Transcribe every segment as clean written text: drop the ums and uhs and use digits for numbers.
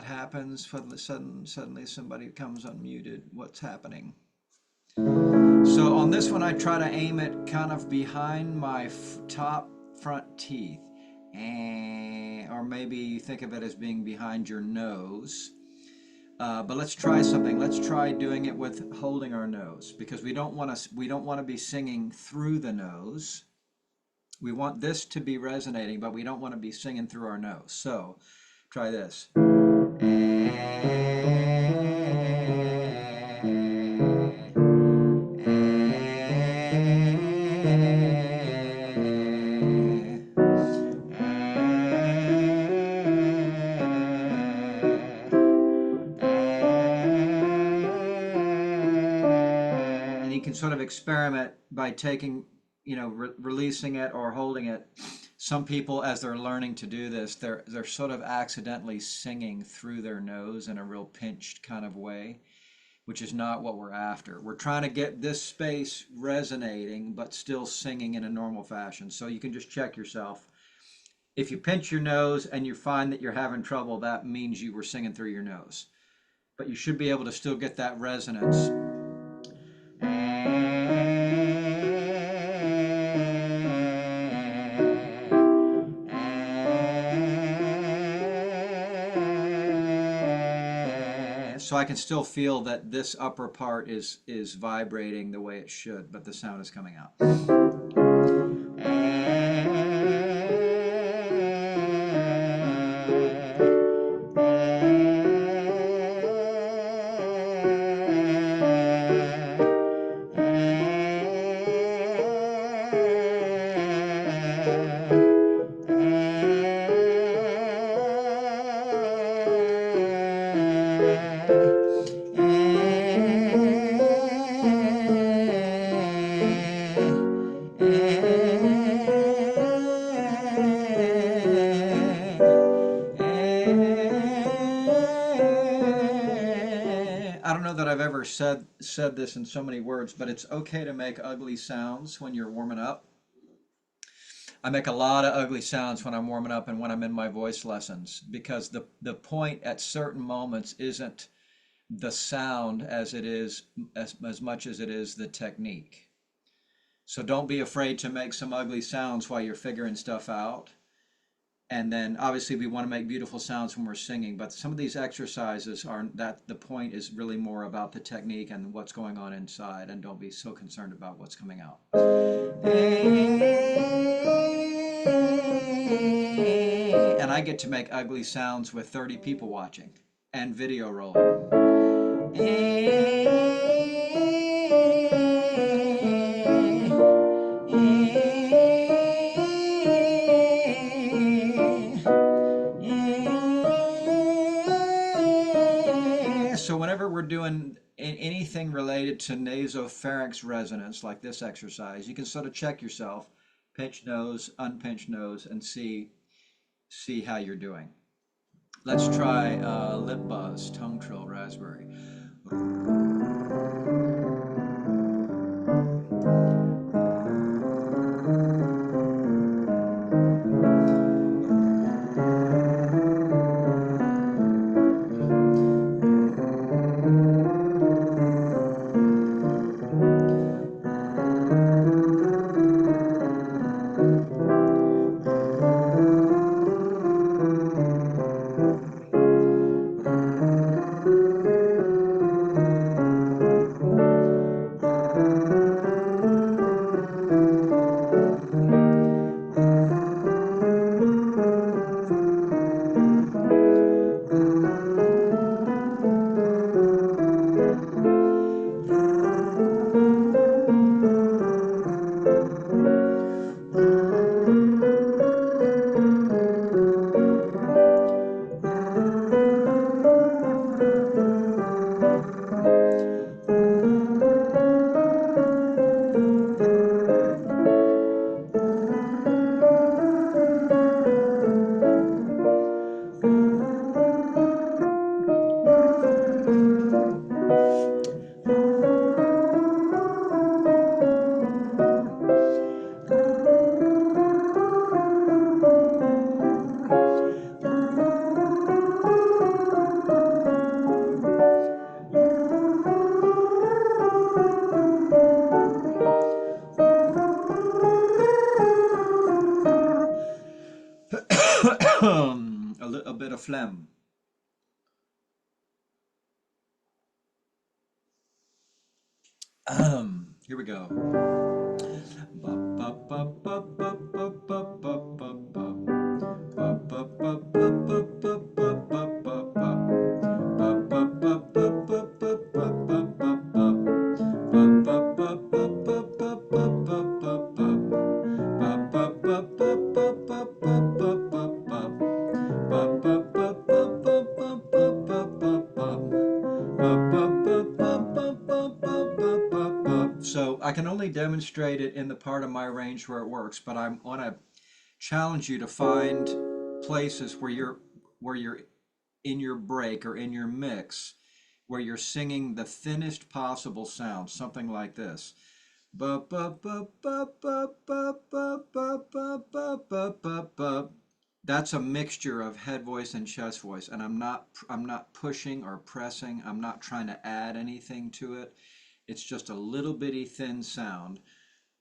Happens. Suddenly somebody comes unmuted. What's happening? So on this one, I try to aim it kind of behind my top front teeth, or maybe you think of it as being behind your nose. But let's try something. Let's try doing it with holding our nose, because we don't want to be singing through the nose. We want this to be resonating, but we don't want to be singing through our nose. So try this. And you can sort of experiment by taking, releasing it or holding it. Some people, as they're learning to do this, they're sort of accidentally singing through their nose in a real pinched kind of way, which is not what we're after. We're trying to get this space resonating, but still singing in a normal fashion. So you can just check yourself. If you pinch your nose and you find that you're having trouble, that means you were singing through your nose. But you should be able to still get that resonance. So I can still feel that this upper part is vibrating the way it should, but the sound is coming out. I don't know that I've ever said this in so many words, but it's okay to make ugly sounds when you're warming up. I make a lot of ugly sounds when I'm warming up and when I'm in my voice lessons, because the point at certain moments isn't the sound as it is as much as it is the technique. So don't be afraid to make some ugly sounds while you're figuring stuff out. And then obviously we want to make beautiful sounds when we're singing, but some of these exercises are that the point is really more about the technique and what's going on inside, and don't be so concerned about what's coming out. And I get to make ugly sounds with 30 people watching and video rolling. So whenever we're doing anything related to nasopharynx resonance, like this exercise, you can sort of check yourself, pinch nose, unpinch nose, and see how you're doing. Let's try lip buzz, tongue trill, raspberry. A bit of phlegm. Here we go. So I can only demonstrate it in the part of my range where it works, but I want to challenge you to find places where you're in your break or in your mix where you're singing the thinnest possible sound, something like this. Ba ba ba ba ba ba ba ba ba ba ba ba ba. That's a mixture of head voice and chest voice, and I'm not pushing or pressing. I'm not trying to add anything to it. It's just a little bitty thin sound.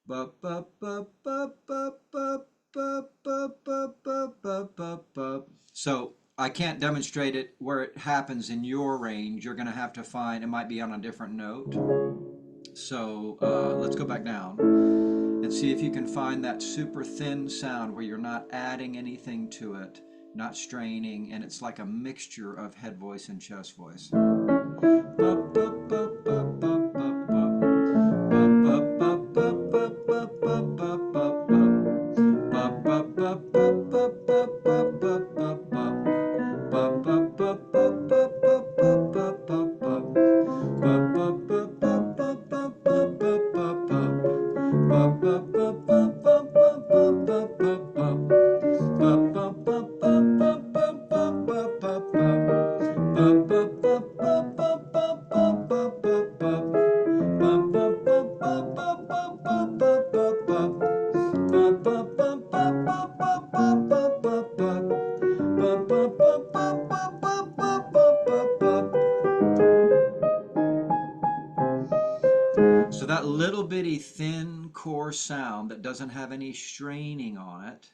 Ba ba ba ba ba ba ba ba ba ba ba ba ba. So I can't demonstrate it where it happens in your range. You're going to have to find, it might be on a different note. So let's go back down and see if you can find that super thin sound where you're not adding anything to it, not straining, and it's like a mixture of head voice and chest voice. Ba, ba, ba, ba, ba, ba, ba. Ba, ba, ba, ba, ba, ba, ba, ba, ba, ba. Ba, ba, ba, ba, ba, ba, ba, ba, ba, ba. Ba, ba, ba, ba, ba, ba, ba, ba, ba, ba. Ba, ba, ba, ba, ba, ba, ba, ba, ba, ba. Ba, ba, ba, ba, ba, ba, ba, ba, ba, ba. Ba, ba, ba, ba, ba, ba, ba, ba, ba, ba. Ba, ba, ba, ba, ba, ba, ba, ba, ba, ba. Ba, ba, ba, ba, ba, ba, ba, ba, ba, ba. Ba, ba, ba, ba, ba, ba, ba, ba, ba, ba. Ba, ba, ba, ba, ba, ba, ba, ba, ba, ba. So that little bitty thin core sound that doesn't have any straining on it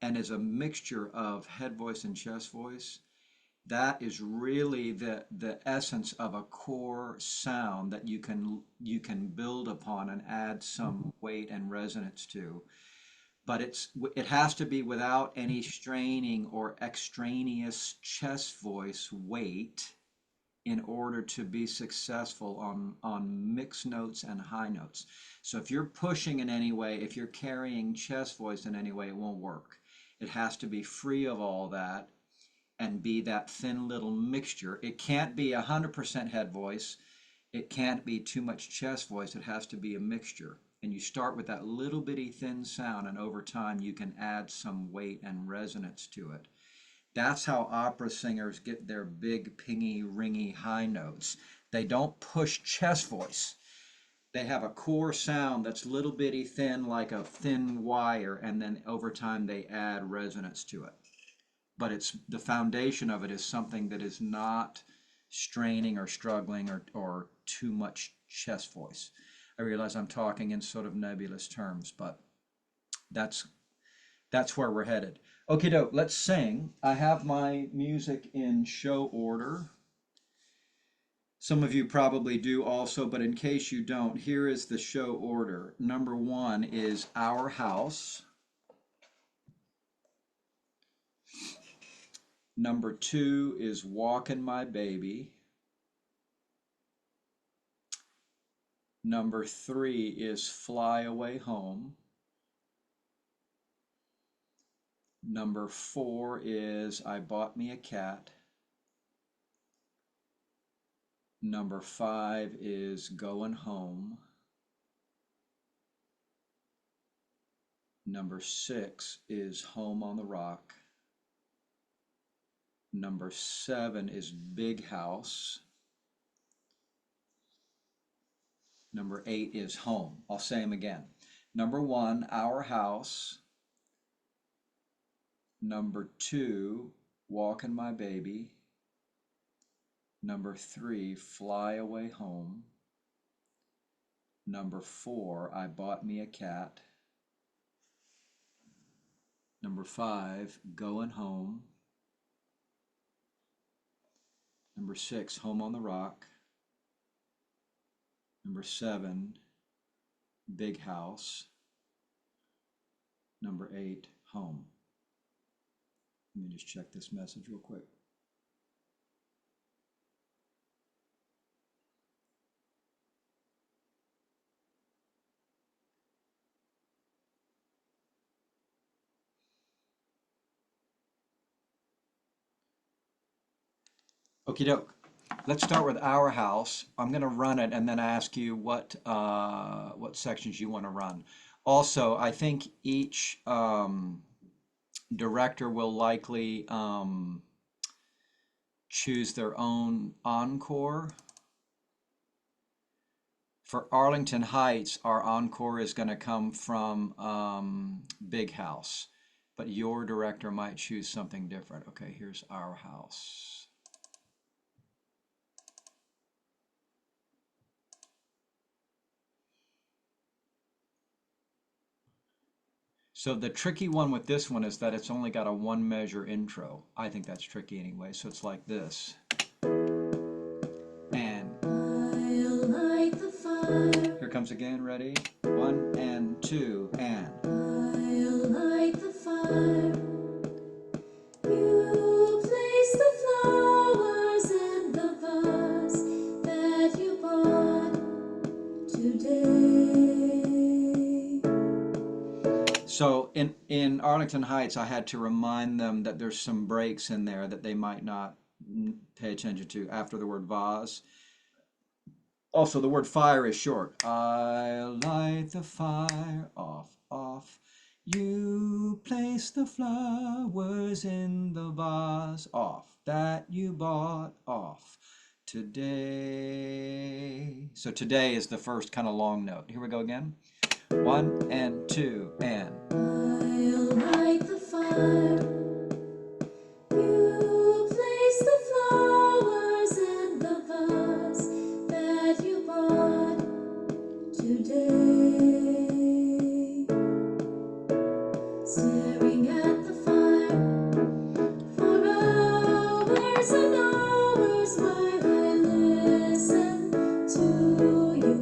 and is a mixture of head voice and chest voice, that is really the essence of a core sound that you can build upon and add some weight and resonance to. But it has to be without any straining or extraneous chest voice weight in order to be successful on mixed notes and high notes. So if you're pushing in any way, if you're carrying chest voice in any way, it won't work. It has to be free of all that and be that thin little mixture. It can't be 100% head voice. It can't be too much chest voice. It has to be a mixture. And you start with that little bitty thin sound, and over time you can add some weight and resonance to it. That's how opera singers get their big, pingy, ringy high notes. They don't push chest voice. They have a core sound that's little bitty thin, like a thin wire, and then over time they add resonance to it. But it's the foundation of it is something that is not straining or struggling or too much chest voice. I realize I'm talking in sort of nebulous terms, but that's that's where we're headed. Okay, doke, let's sing. I have my music in show order. Some of you probably do also, but in case you don't, here is the show order. Number 1 is Our House. Number 2 is Walkin' My Baby. Number 3 is Fly Away Home. Number 4 is I Bought Me a Cat. Number 5 is Going Home. Number 6 is Home on the Rock. Number 7 is Big House. Number 8 is Home. I'll say them again. Number 1, Our House. Number 2, Walkin' My Baby. Number 3, Fly Away Home. Number 4, I Bought Me a Cat. Number 5, Going Home. Number 6, Home on the Rock. Number 7, Big House. Number 8, Home. Let me just check this message real quick. Okie doke. Let's start with Our House. I'm going to run it and then ask you what sections you want to run. Also, I think each director will likely choose their own encore. For Arlington Heights, our encore is going to come from Big House, but your director might choose something different. Okay, here's Our House. So the tricky one with this one is that it's only got a 1 measure intro. I think that's tricky anyway, so it's like this. And I'll light the fire. Here comes again, ready? 1 and 2 and I'll light the fire. You place the flowers in the vase that you bought today. So in Arlington Heights, I had to remind them that there's some breaks in there that they might not pay attention to after the word vase. Also, the word fire is short. I'll light the fire, off, off. You place the flowers in the vase, off, that you bought, off, today. So today is the first kind of long note. Here we go again. 1 and 2 and I'll light the fire. You place the flowers in the vase that you bought today. Staring at the fire for hours and hours while I listen to you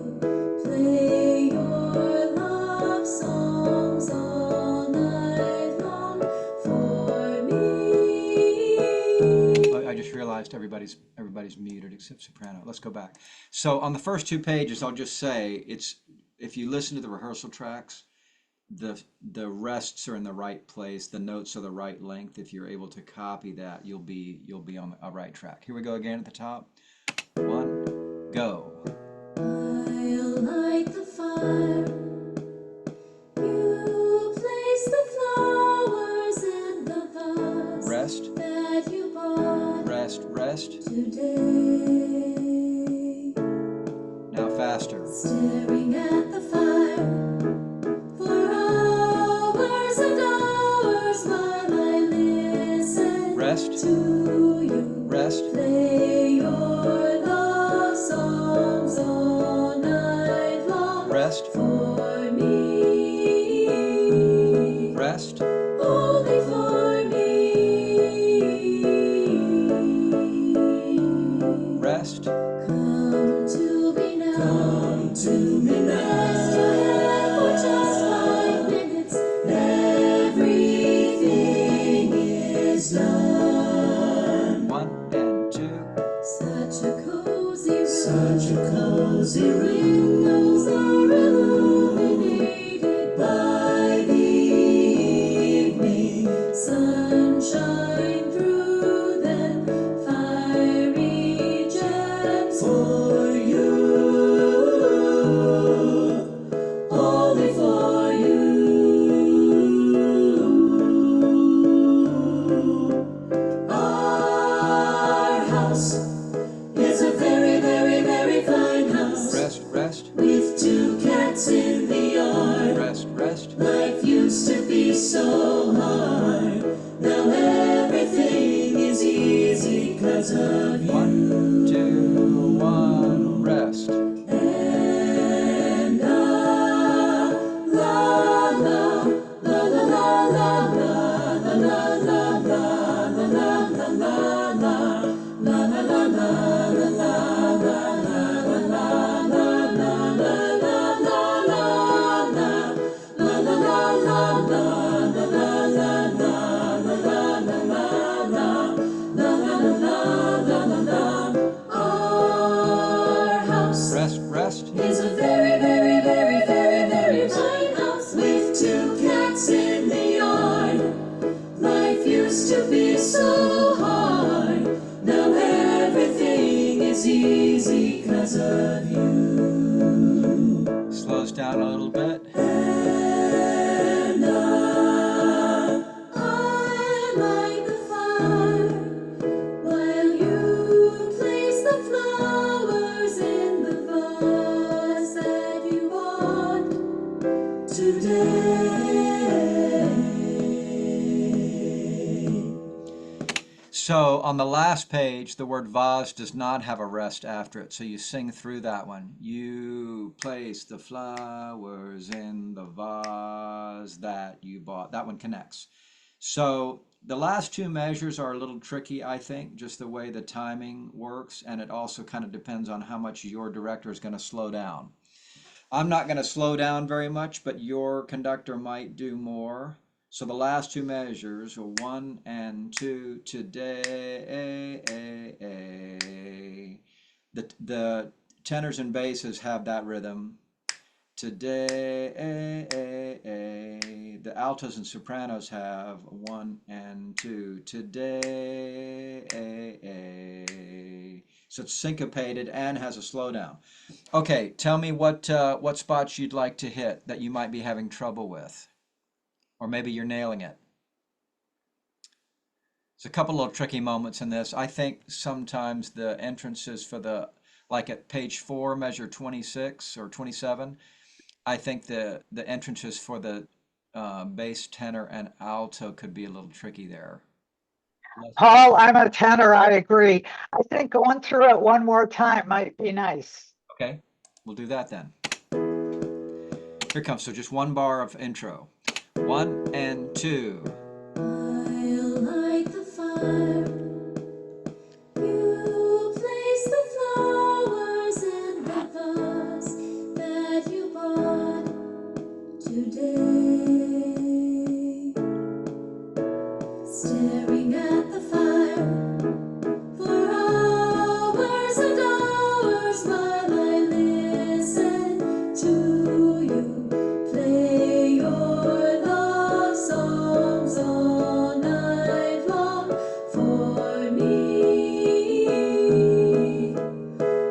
play your love songs all night long for me. Oh, I just realized everybody's muted except soprano. Let's go back. So on the first 2 pages, I'll just say it's if you listen to the rehearsal tracks, the rests are in the right place, the notes are the right length. If you're able to copy that, you'll be on a right track. Here we go again at the top. 1, go. I'll light the fire. You place the flowers in the vase. Rest. rest. Today, Now faster. staring at the fire for hours and hours while I listen Rest. to you Rest. play your love songs all night long. Rest. For me, Rest. only for me. Rest. Come to me now. Come to me now. Rest your head for just 5 minutes. Everything is done. 1 and 2. Such a cozy room. Such a cozy room. Windows are illuminated by the evening. Sunshine through them. Fiery gems for you. Only for you. Our house is a very, very, very fine house. Rest. Rest. With 2 cats in the yard. Rest. Rest. Life used to be so hard. Now everything is easy 'cause of you. 1, 2, 1. Rest. And la la la la la la la la la la la la la la la la la Our house Rest. Rest. is a very, very, very, very, very fine house with 2 cats in the yard. Life used to be so hard. Now everything is easy 'cause of you. Slows down a little bit. And I light the fire while you place the flowers in the vase that you bought today. So on the last page, the word vase does not have a rest after it. So you sing through that one. You place the flowers in the vase that you bought. That one connects. So the last 2 measures are a little tricky, I think, just the way the timing works. And it also kind of depends on how much your director is going to slow down. I'm not going to slow down very much, but your conductor might do more. So the last 2 measures are 1 and 2. Today, the tenors and basses have that rhythm. Today, the altos and sopranos have 1 and 2. Today, so it's syncopated and has a slowdown. Okay, tell me what spots you'd like to hit that you might be having trouble with, or maybe you're nailing it. There's a couple little tricky moments in this. I think sometimes the entrances for the, like at page 4, measure 26 or 27, I think the entrances for the bass, tenor, and alto could be a little tricky there. Paul, I'm a tenor, I agree. I think going through it one more time might be nice. Okay, we'll do that then. Here comes, so just 1 bar of intro. 1 and 2. I'll light the fire. You place the flowers in the vase that you bought today. Staring at the fire for hours and hours while I listen to you play your love songs all night long. For me,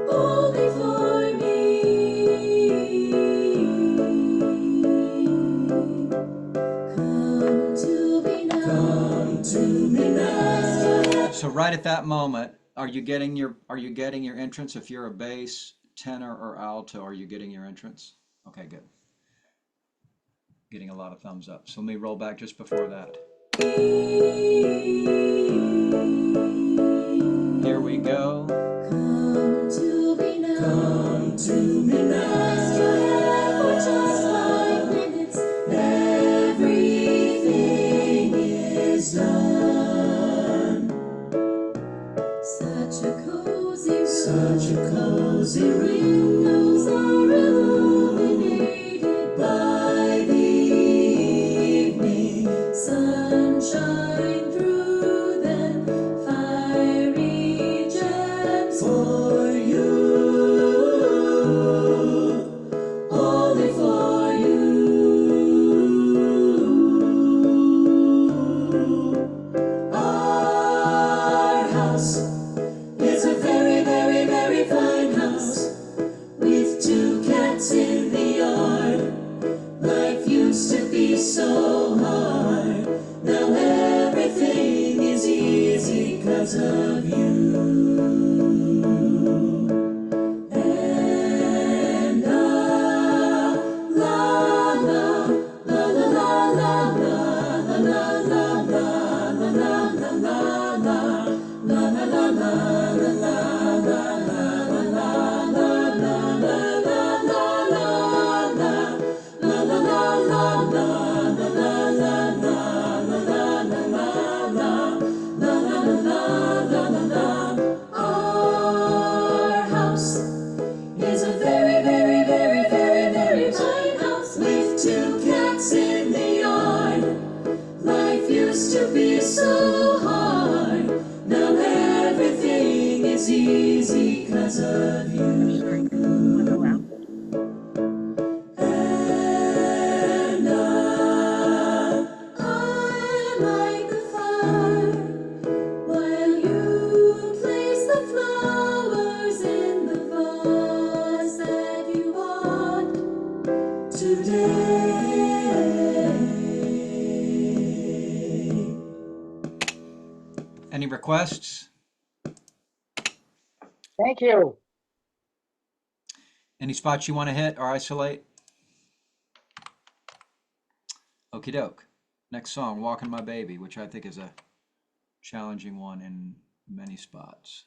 only for me. Come to me now. Come to me now. So right at that moment, Are you getting your entrance? If you're a bass, tenor, or alto, are you getting your entrance? Okay, good. Getting a lot of thumbs up. So let me roll back just before that. Here we go. Come to me now. Come to me now. Rest your head for just 5 minutes. Everything is done. Such a cozy room. Windows are illuminated by the evening. Sunshine through them. Fiery gems for you. Only for you. Our house is a very, very, very fine house with 2 cats in the yard. Life used to be so hard. Now everything is easy 'cause of you. And la la la la la la la la la la la la la la la la Our house is a very, very, very, very, very fine house with 2 cats in the yard. Life used to be so hard. Now everything is easy 'cause of you. And I light the fire while you place the flowers in the vase that you bought today. Any requests? Thank you. Any spots you want to hit or isolate? Okie doke. Next song, Walking My Baby, which I think is a challenging one in many spots.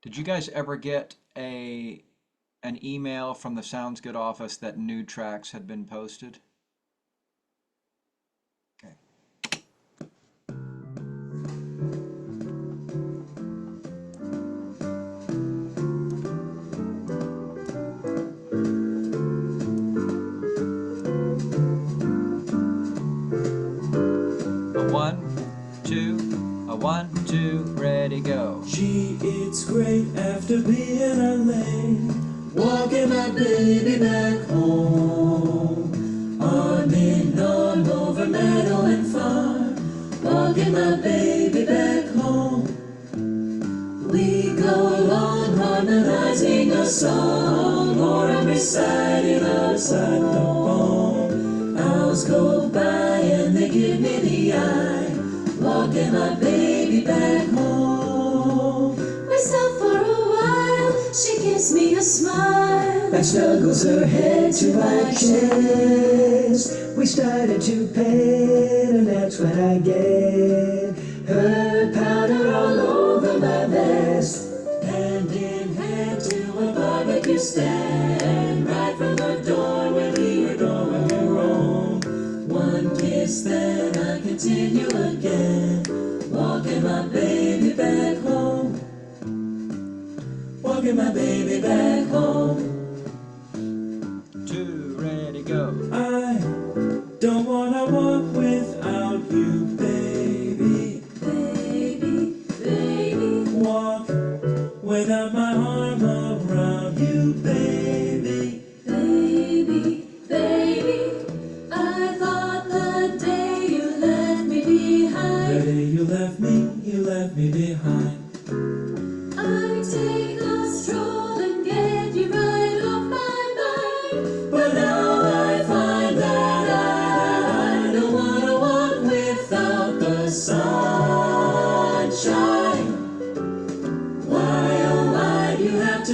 Did you guys ever get an email from the Sounds Good office that new tracks had been posted? Okay. A 1, 2, a 1, 2, ready, go. Gee, it's great after being LA, walking my baby back home. Arm in arm over meadow and farm, walking my baby back home. We go along harmonizing a song, or I'm reciting outside the poem. Hours go by and they give me the eye, walking my baby back home. We stop for a while, she gives me a smile and snuggles her head to my chest. We started to pet and that's when I get her powder all over my vest. Hand in hand to a barbecue stand, right from the door where we were going wrong. One kiss, then I continue again, walking my baby back home. Walking my baby back home. 2, ready, go. I don't wanna walk without you, baby. Baby, baby. Walk without my arm around you, baby. Baby, baby. I thought the day you left me behind. The day you left me behind. I take a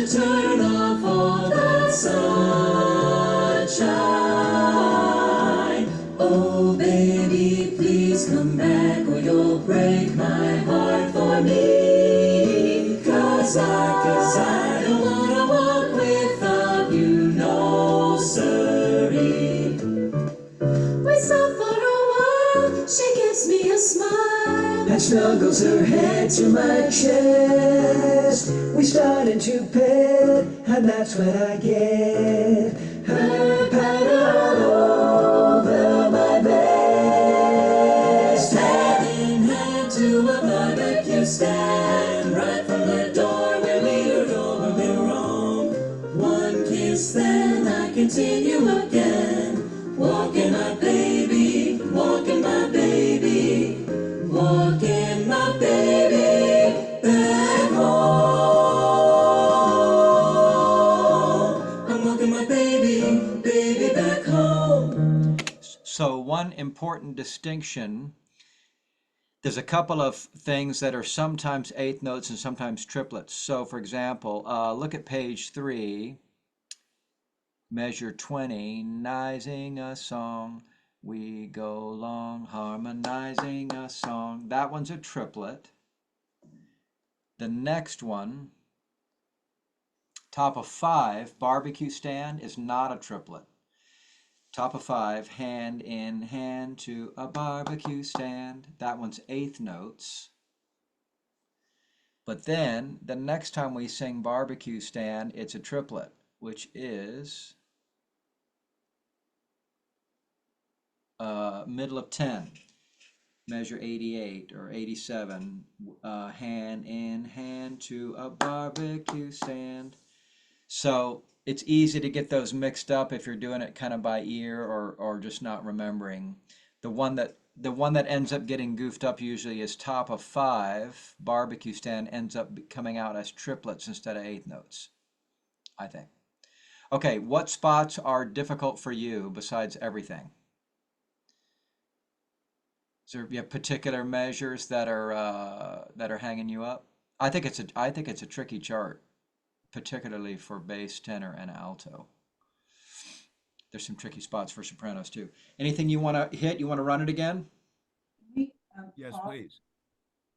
to turn off all that sunshine. Oh baby, please come back or you'll break my heart for me. Cause I don't wanna walk without you, no siree. We stop for a while, she gives me a smile and snuggles her head to my chest. We start into bed, and that's when I get her powder all over my vest. Hand in hand to a barbecue stand, right from her door where we heard over me wrong. One kiss, then I continue again. Walking my baby, walking my baby, walking my baby back home. I'm walking my baby, baby back home. So one important distinction, there's a couple of things that are sometimes eighth notes and sometimes triplets. So for example, look at page 3, measure 20, harmonizing a song. We go along harmonizing a song. That one's a triplet. The next one, top of 5, barbecue stand, is not a triplet. Top of 5, hand in hand to a barbecue stand. That one's eighth notes. But then the next time we sing barbecue stand, it's a triplet, which is middle of 10, measure 88 or 87, hand in hand to a barbecue stand. So it's easy to get those mixed up if you're doing it kind of by ear or just not remembering. The one that ends up getting goofed up usually is top of 5, barbecue stand, ends up coming out as triplets instead of eighth notes, I think. Okay, what spots are difficult for you besides everything? Is there, you have particular measures that are hanging you up? I think it's a tricky chart, particularly for bass, tenor, and alto. There's some tricky spots for sopranos too. Anything you want to hit? You want to run it again? We, Yes, Paul, please.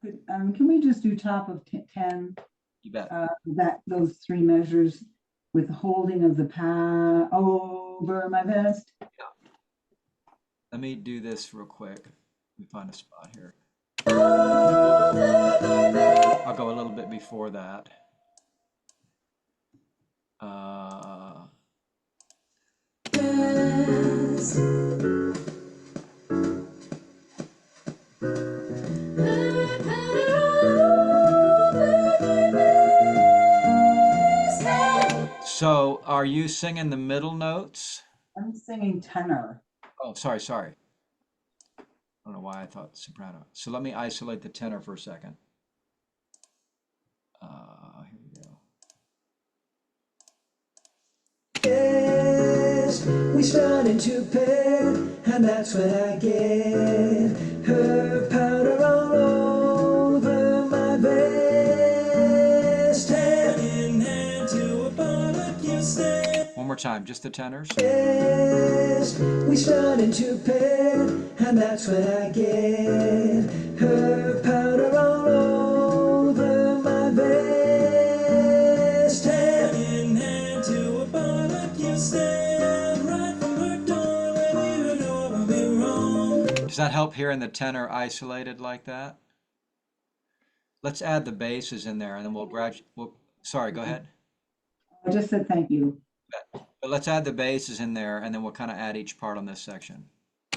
can we just do top of 10, You bet. those 3 measures with holding of the pa over my vest? Let me do this real quick. Let me find a spot here. I'll go a little bit before that. Yes. So are you singing the middle notes? I'm singing tenor. Oh, sorry. I don't know why I thought soprano. So let me isolate the tenor for a second. Here we go. Yes, we start into bed, and that's when I get her powder all over my vest. Hand in hand to a barbecue stand. One more time, just the tenors. Yes, we start into bed, and that's when I get her powder all over my vest. Hand in hand to a barbecue stand, right from her door when we heard over me wrong. Does that help hearing the tenor isolated like that? Let's add the basses in there and then sorry, go ahead. I just said thank you. But let's add the basses in there and then we'll kind of add each part on this section.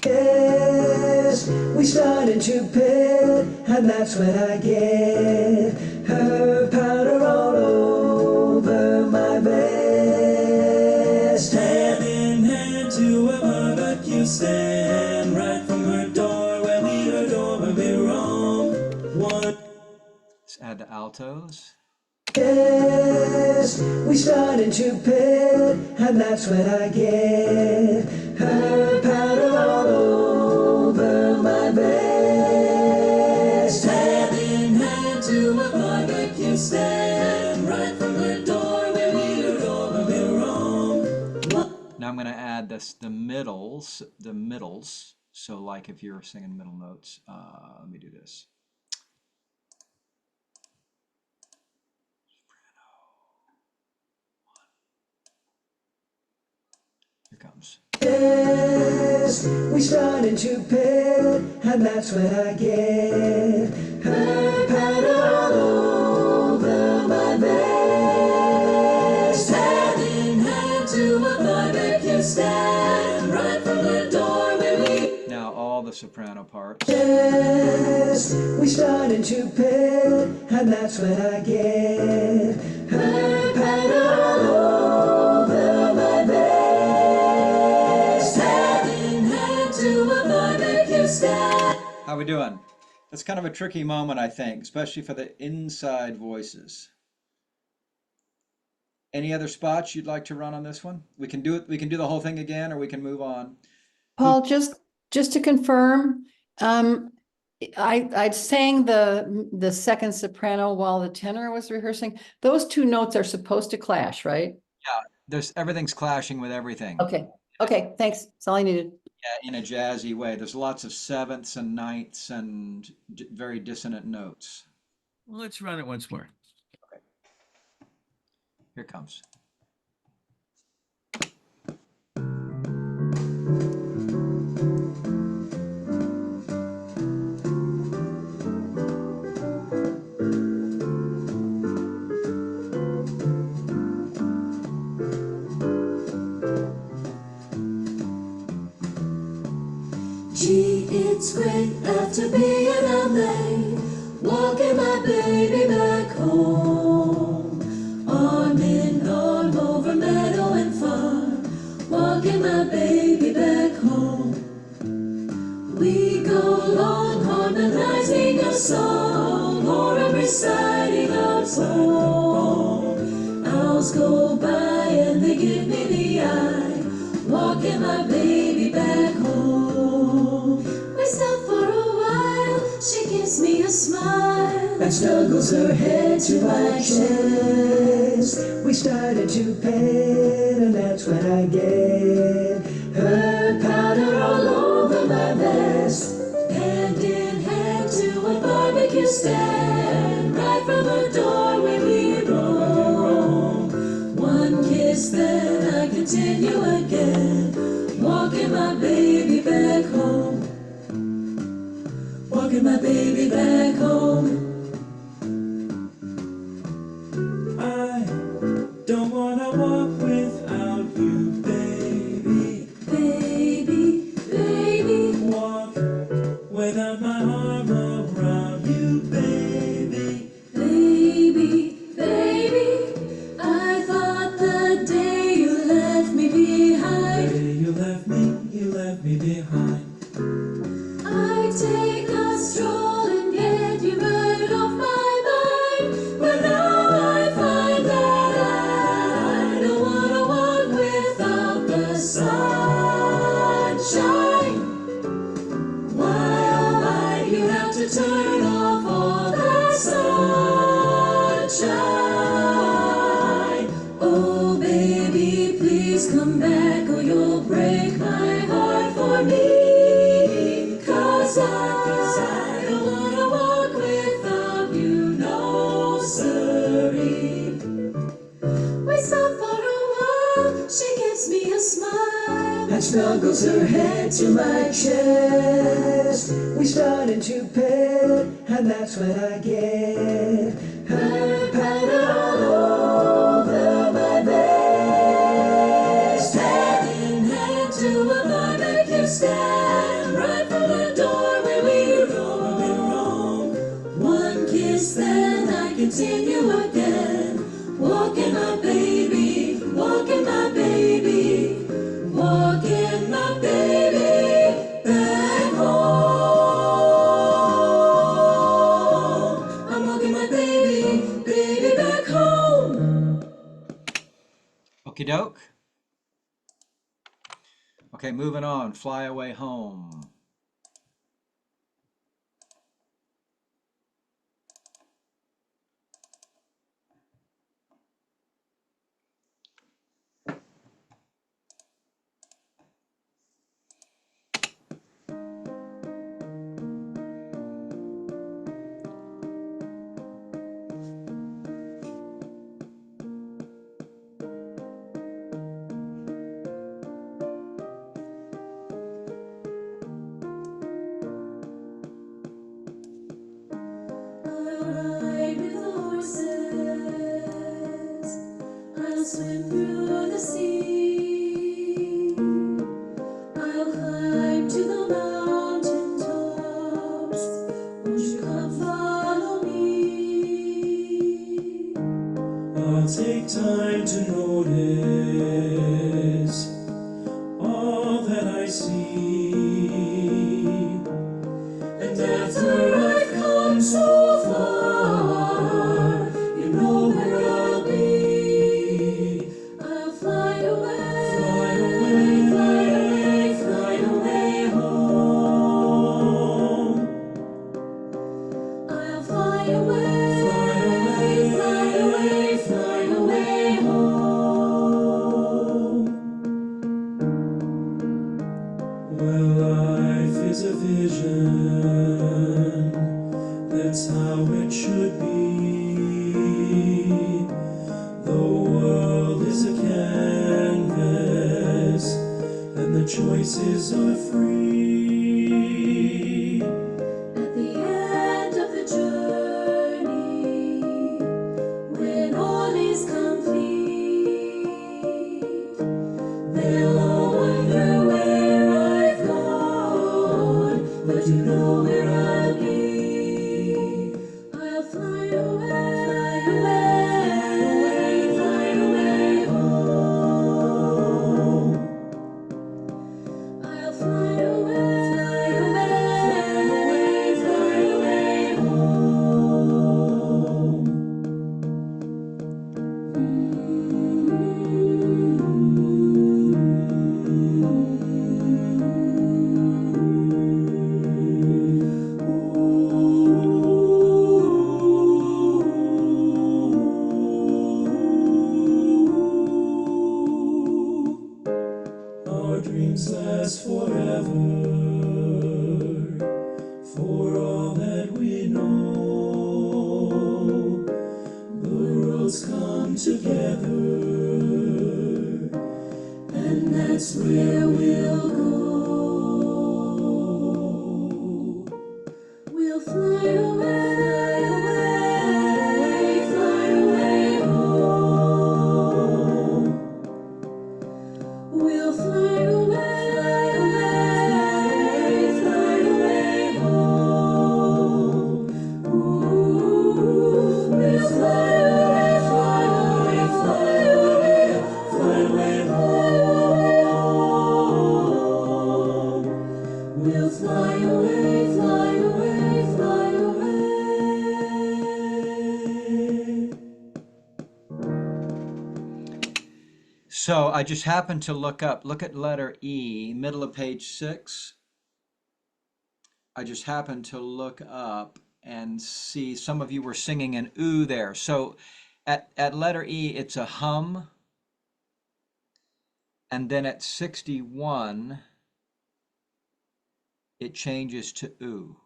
Yes, we start into bed, and that's when I get her powder all over my vest. Hand in hand to a barbecue stand, right from her door where we heard over me wrong. One. Let's add the altos. Yes, we start into bed, and that's when I get her powder all over my vest. Hand in hand to a barbecue stand, right from her door where I'm going to add the middles. So like if you're singing middle notes, let me do this. Here comes. Yes, we started to pit, and that's when I get her powder all over my vest. Hand in hand to a barbecue stand, right from the door where we. Now all the soprano parts. Yes, we started to pit, and that's when I get her powder all over my vest. Hand in hand to a barbecue stand. How we doing? That's kind of a tricky moment, I think, especially for the inside voices. Any other spots you'd like to run on this one? We can do it. We can do the whole thing again, or we can move on. Paul, just to confirm, I sang the second soprano while the tenor was rehearsing. Those two notes are supposed to clash, right? There's everything's clashing with everything. Okay, thanks. That's all I needed. Yeah, in a jazzy way. There's lots of sevenths and ninths and very dissonant notes. Well, let's run it once more. Here it comes. Gee, it's great after being out late, walking my baby back home. Arm in arm over meadow and farm, walking my baby back home. We go along harmonizing a song, or I'm reciting a poem. Owls go by and they give me the eye, walking my baby back home. We stop for a while, she gives me a smile and snuggles her head to my chest. We started to pet, and that's when I get her powder all over my vest. Hand in hand to a barbecue stand, right from the door where we roam. One kiss, then I continue again, walking my baby back home. Walking my baby back home. I don't wanna walk without you, baby. Baby, baby. Walk without my arm around you, baby. Baby, baby. I thought the day you left me behind. The day you left me behind. I take a stroll and get you right off my mind. But now I find that I don't wanna walk without the sunshine. Why, oh why, you have to turn off all that sunshine. Oh baby, please come back or you'll break my heart for me. Cause I don't wanna walk without you, no siree. We stop for a while, she gives me a smile and snuggles her head to my chest. We started to pet, and that's when I get her powder all over my vest. Hand in hand to a barbecue stand, right from the door where we roam. One kiss, then I continue again, walking my baby, walking my baby, walking my baby back home. I'm walking my baby, baby back home. Okie doke. Okay, moving on. Fly Away Home. swim through the sea. I'll climb to the mountain tops. Won't you come follow me? I'll take time to notice all that I see. And after I've come so far, you know where I'll be. I'll fly away, Fly away, fly away, fly away home. I'll fly away, fly away, fly away, fly away home. Well, life is a vision, that's how it should be. The world is a canvas, and the choices are free. At the end of the journey, when all is complete, they'll all wonder where I've gone, but you know where I'll be. I'll fly away, fly away home. I'll fly away, fly away home. Our dreams last forever, for all that we know. The worlds come together, And that's where we'll go. We'll fly away, fly away home. We'll fly away, fly away home. Ooh, we'll fly away, fly away, fly away, fly away home. We'll fly away, fly away, fly away. So I just happened to look at letter E, middle of page 6. I just happened to look up and see some of you were singing an ooh there. So at letter E, it's a hum. And then at 61, it changes to ooh.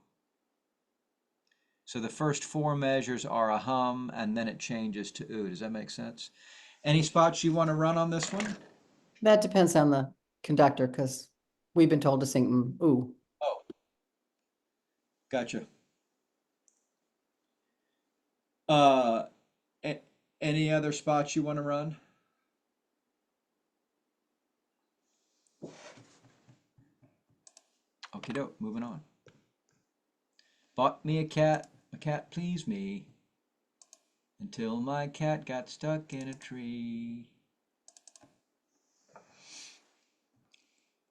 So the first 4 measures are a hum, and then it changes to ooh. Does that make sense? Any spots you want to run on this one? That depends on the conductor, because we've been told to sing ooh. Oh, gotcha. Uh, any other spots you want to run? Okie doke, moving on. Bought me a cat pleased me, until my cat got stuck in a tree.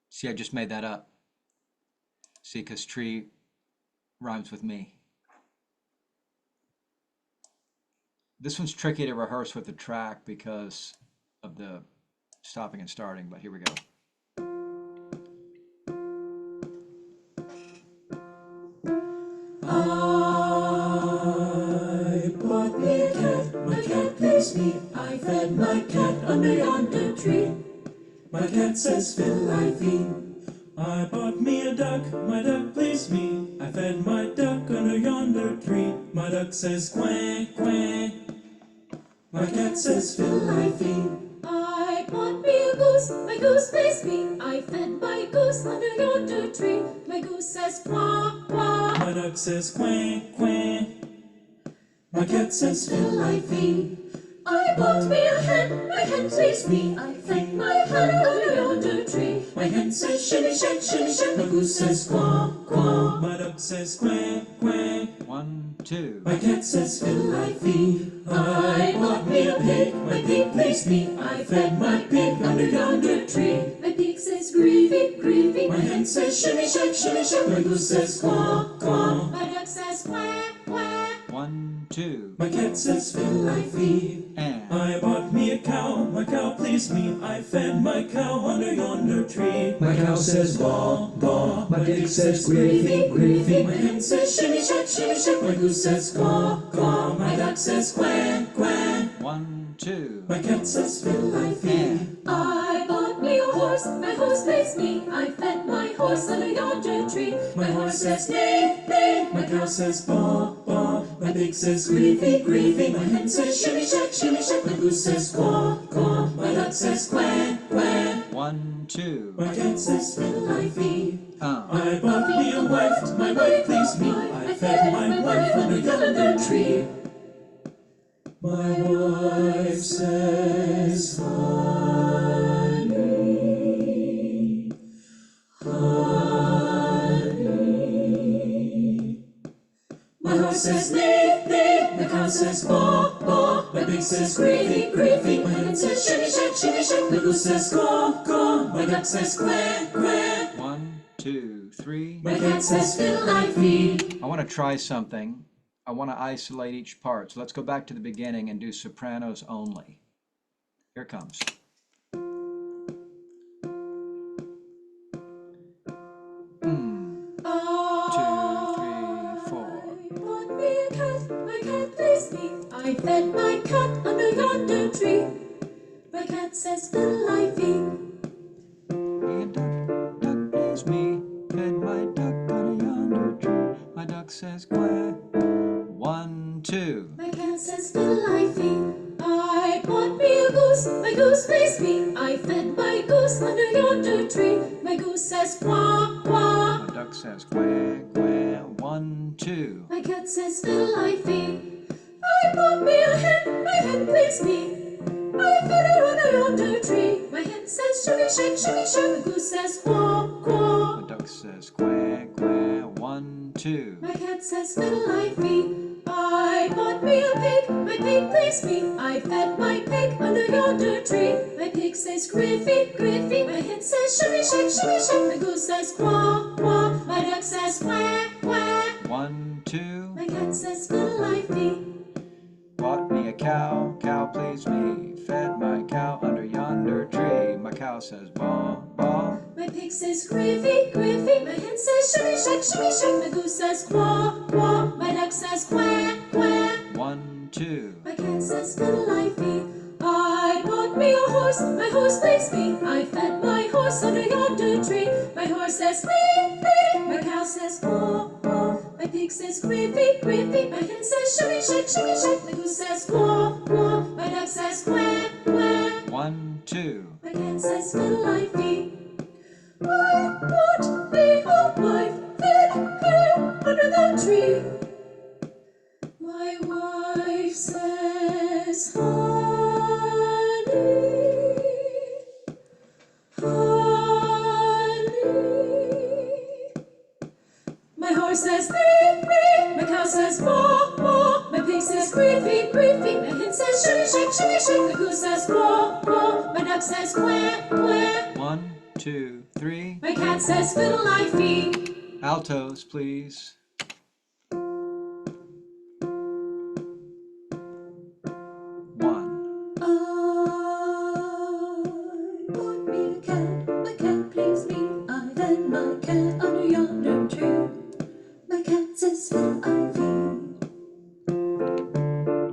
See, I just made that up. See, because tree rhymes with me. This one's tricky to rehearse with the track because of the stopping and starting, but here we go. I bought me a cat, my cat pleased me. I fed my cat under yonder tree. my cat says Fill I feed. I bought me a duck, my duck pleased me. I fed my duck under yonder tree. My duck says quack, quack. My cat says Fill I feed. I bought me a goose, my goose pleased me. I fed my goose under yonder tree. My goose says quack, quack. my duck says quack, quack. My cat says Fill I feed. I bought me a hen, my My hen pleased me, I fed my hen under yonder tree. My hen says shimmy shack, shimmy shack. My goose says quack, quack. My duck says quack, quack. 1, 2. My cat says fiddle I feed. I bought me a pig, my pig pleased me. I fed my pig under yonder tree. My pig says greavy, greavy. My hen says shimmy shack, shimmy shack. My goose says quack, quack. My duck says quack, quack. 1, 2. My cat says fiddle I feed. And I bought me a cow, my cow pleased me. I fed my cow under yonder tree. My cow says baa, baa. My pig says gravy, gravy. My hen says shimmy shack, shimmy shack. My goose says quack, quack. My duck says quack, quack. 1, 2. My cat says fiddle I feed. I bought me a horse, my horse pleased me. I fed my horse under yonder tree. My horse says neigh, neigh. My cow says baa, baa. My pig says gravy, gravy. My hen says shimmy shack, shimmy shack. My goose says quack, quack. My duck says quack, quack. 1, 2. My cat says fiddle I feed. Uh. I bought me a wife, my wife pleased me. I fed my wife under yonder tree. My wife says honey, honey. My horse says neigh, neigh. My cow says baa, baa. My pig says gravy, gravy. My hen says shimmy shack, shimmy shack. My goose says caw, caw. My duck says quack, quack. 1, 2, 3. My cat says fiddle I feed. I want to try something. I want to isolate each part. So let's go back to the beginning and do sopranos only. Here it comes. Bought me a cat, my cat pleased me. I fed my cat under yonder tree. My cat says fiddle I feed. Duck please me, fed my duck on a yonder tree. My duck says quack. 1, 2. My cat says fiddle I feed. I bought me a goose, my goose pleased me. I fed my goose under yonder tree. My goose says quack, quack. My duck says quack, quack. 1, 2. My cat says fiddle I feed. I bought me a hen, my hen pleased me. I fed her under yonder tree. My hen says shimmy shack, shimmy shack. My goose says quack, quack. My duck says quack, quack. 1, 2. My cat says fiddle I feed. I bought me a pig, my pig pleased me. I fed my pig under yonder tree. My pig says gravy, gravy. My hen says shimmy shack, shimmy shack. My goose says quack, quack. My duck says quack, quack. 1, 2. My cat says fiddle I feed. Bought me a cow, cow pleased me. Fed my cow under yonder tree. My cow says baa, baa. My pig says gravy, gravy. My hen says shimmy shack, shimmy shack. My goose says quack, quack. My duck says quack, quack. 1, 2. My cat says fiddle I feed. I bought me a horse, my horse pleased me. I fed my horse under yonder tree. My horse says neigh, neigh. My cow says caw, caw. My pig says gravy, gravy. My hen says shimmy shack, shimmy shack. My goose says quack, quack. My duck says quack, quack. 1, 2. My cat says fiddle I feed. I bought me a wife, fed her under the tree. My wife says honey, honey. My horse says neigh, neigh. My cow says baa, baa. My pig says gravy, gravy. My hen says shimmy shack, shimmy shack. My goose says quack, quack. My duck says quack, quack. 1, 2, 3. My cat says fiddle I feed. Altos, please. 1. I bought me a cat, my cat pleased me. I fed my cat under yonder tree. My cat says fiddle I feed.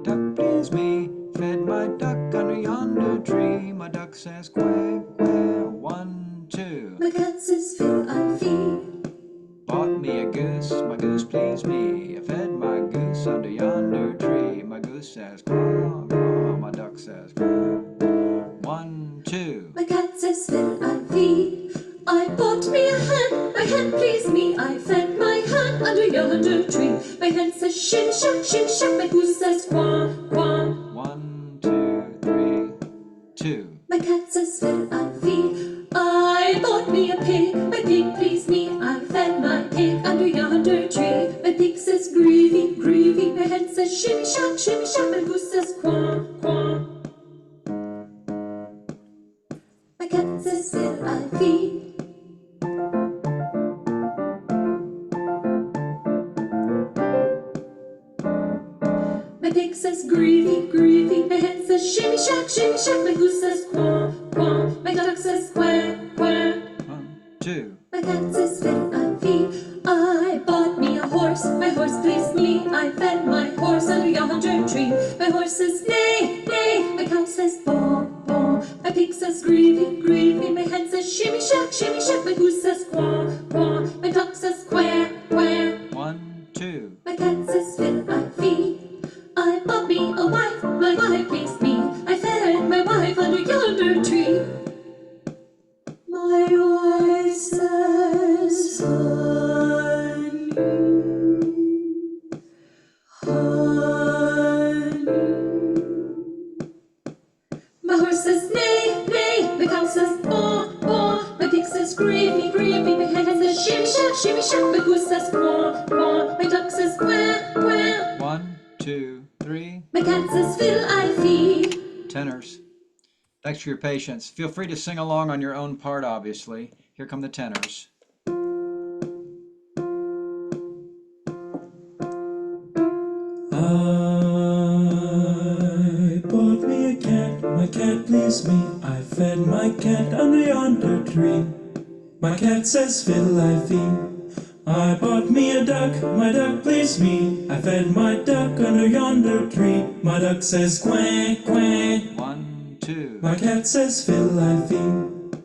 Duck please me, fed my duck under yonder tree. My duck says quack, quack. 1, 2. My cat says fiddle I feed. Bought me a goose, my goose pleased me. I fed my goose under yonder tree. My goose says quack, quack. My duck says quack. 1, 2. My cat says fiddle I feed. I bought me a hen, my hen pleased me. I fed my hen under yonder tree. My hen says shim shack, shim shack. My goose says quack, quack. 1, 2, 3. two. My cat says fiddle I feed. I bought me a pig. My pig pleased me. I fed my pig under yonder tree. My pig says gravy, gravy. My hen says shimmy shack, shimmy shack. My goose says quack, quack. My cat says fiddle I feed. My pig says gravy, gravy. My hen says shimmy shack, shimmy shack. My goose says quack, quack. My duck says quack, quack. One, two. My cat says fiddle I feed. I bought me a horse. My horse pleased me. I fed my horse under yonder tree. My horse says neigh, neigh. My cow says baw, baw. My pig says gravy, gravy. My hen says shimmy shack, shimmy shack. My goose says quack, quack. My duck says quack, quack. One, two. My cat says fiddle I feed. I bought me a wife, my wife pleased me. I fed my wife under yonder tree. My wife says, honey, honey. My horse says neigh, neigh. My cow says baw, baw. My pig says gravy, gravy. My hen says shimmy shack, shimmy shack. My goose says quack, quack. My duck says quack, quack. One, two, three. My cat says fiddle I feed. Tenors. Thanks for your patience. Feel free to sing along on your own part, obviously. Here come the tenors. I bought me a cat, my cat pleased me. I fed my cat under yonder tree. My cat says fiddle I feed. I bought me a duck, my duck pleased me. I fed my duck under yonder tree. My duck says quack, quack. One, two. My cat says fiddle I feed.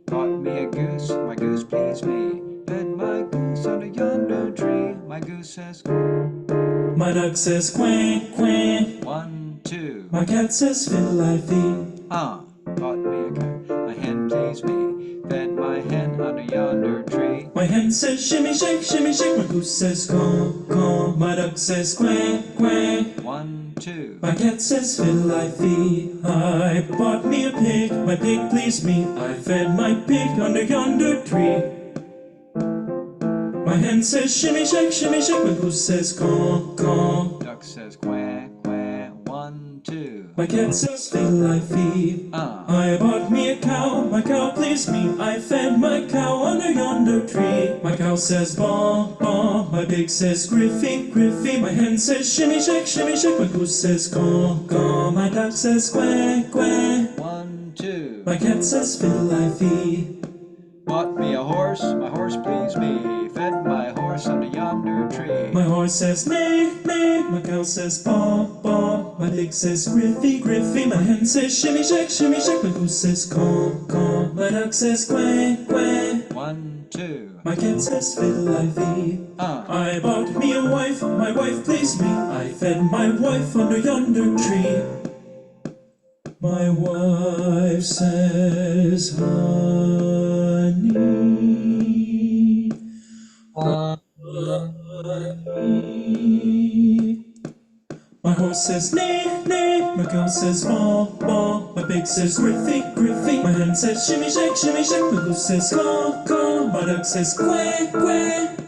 Bought me a goose, my goose pleased me. Fed my goose under yonder tree. My goose says My duck says quack, quack. one, two. My cat says fiddle I feed. Bought me a cat, my hen pleased me. Fed my hen under yonder tree. My hen says shimmy shake, shimmy shake. My goose says caw, caw. My duck says quack, quack. One, two. My cat says fiddle I feed. I bought me a pig, my pig pleased me. I fed my pig under yonder tree. My hen says shimmy shake, shimmy shake. My goose says caw, caw. Duck says quack, quack. One, two. My cat says fiddle I feed. I bought me a cow, my cow pleased me. I fed my cow under yonder tree. My cow says baw, baw. My pig says griffy, griffy. My hen says shimmy shake, shimmy shake. My goose says caw, caw. My duck says quack, quack. One, two. My cat says fiddle I feed. Bought me a horse, my horse pleased me. Fed my horse under yonder tree. My horse says neigh, neigh. My cow says baw, baw. My pig says griffy, griffy. My hen says shimmy shake, shimmy shake. My goose says caw, caw. My duck says quack, quack. One, two. My cat says fiddle I feed. I bought me a wife, my wife pleased me. I fed my wife under yonder tree. My wife says honey, honey. My horse says neigh, neigh. My cow says baw, baw. My pig says griffy, griffy. My hen says shimmy shake, shimmy shake. My goose says caw, caw. My duck says quack, quack.